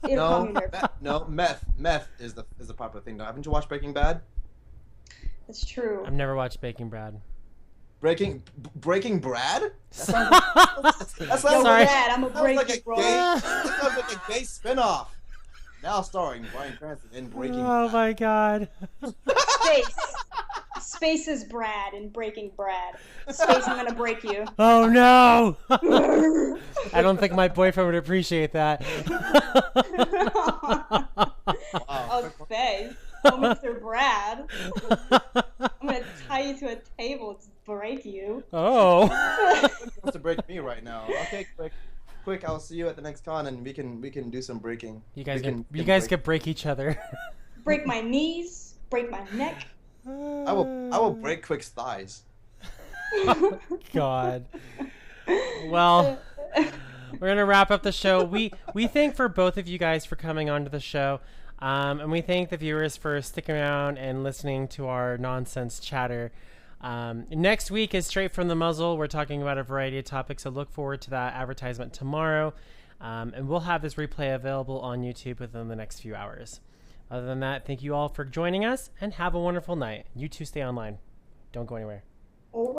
It'll calm your nerves. Meth is the popular thing. Now, haven't you watched Breaking Bad? That's true. I've never watched Breaking Bad. Breaking Brad? That sounds Yo, Sorry. Brad, I'm a breaking bro. that sounds like a gay spinoff. Now starring Bryan Cranston in Breaking Oh Bad. my god. Space is Brad in Breaking Brad. Space, I'm gonna break you. Oh no. I don't think my boyfriend would appreciate that. Oh, Space. Oh, Mr. Brad. I'm gonna tie you to a table to break you. Oh. Wants to break me right now. Okay, quick. I'll see you at the next con, and we can do some breaking. You guys We could break each other. Break my knees. Break my neck. I will break Quick's thighs. God. Well, we're gonna wrap up the show. We thank for both of you guys for coming onto the show, and we thank the viewers for sticking around and listening to our nonsense chatter. Next week is Straight from the Muzzle. We're talking about a variety of topics, so look forward to that advertisement tomorrow, and we'll have this replay available on YouTube within the next few hours. Other than that, thank you all for joining us, and have a wonderful night. You two stay online. Don't go anywhere.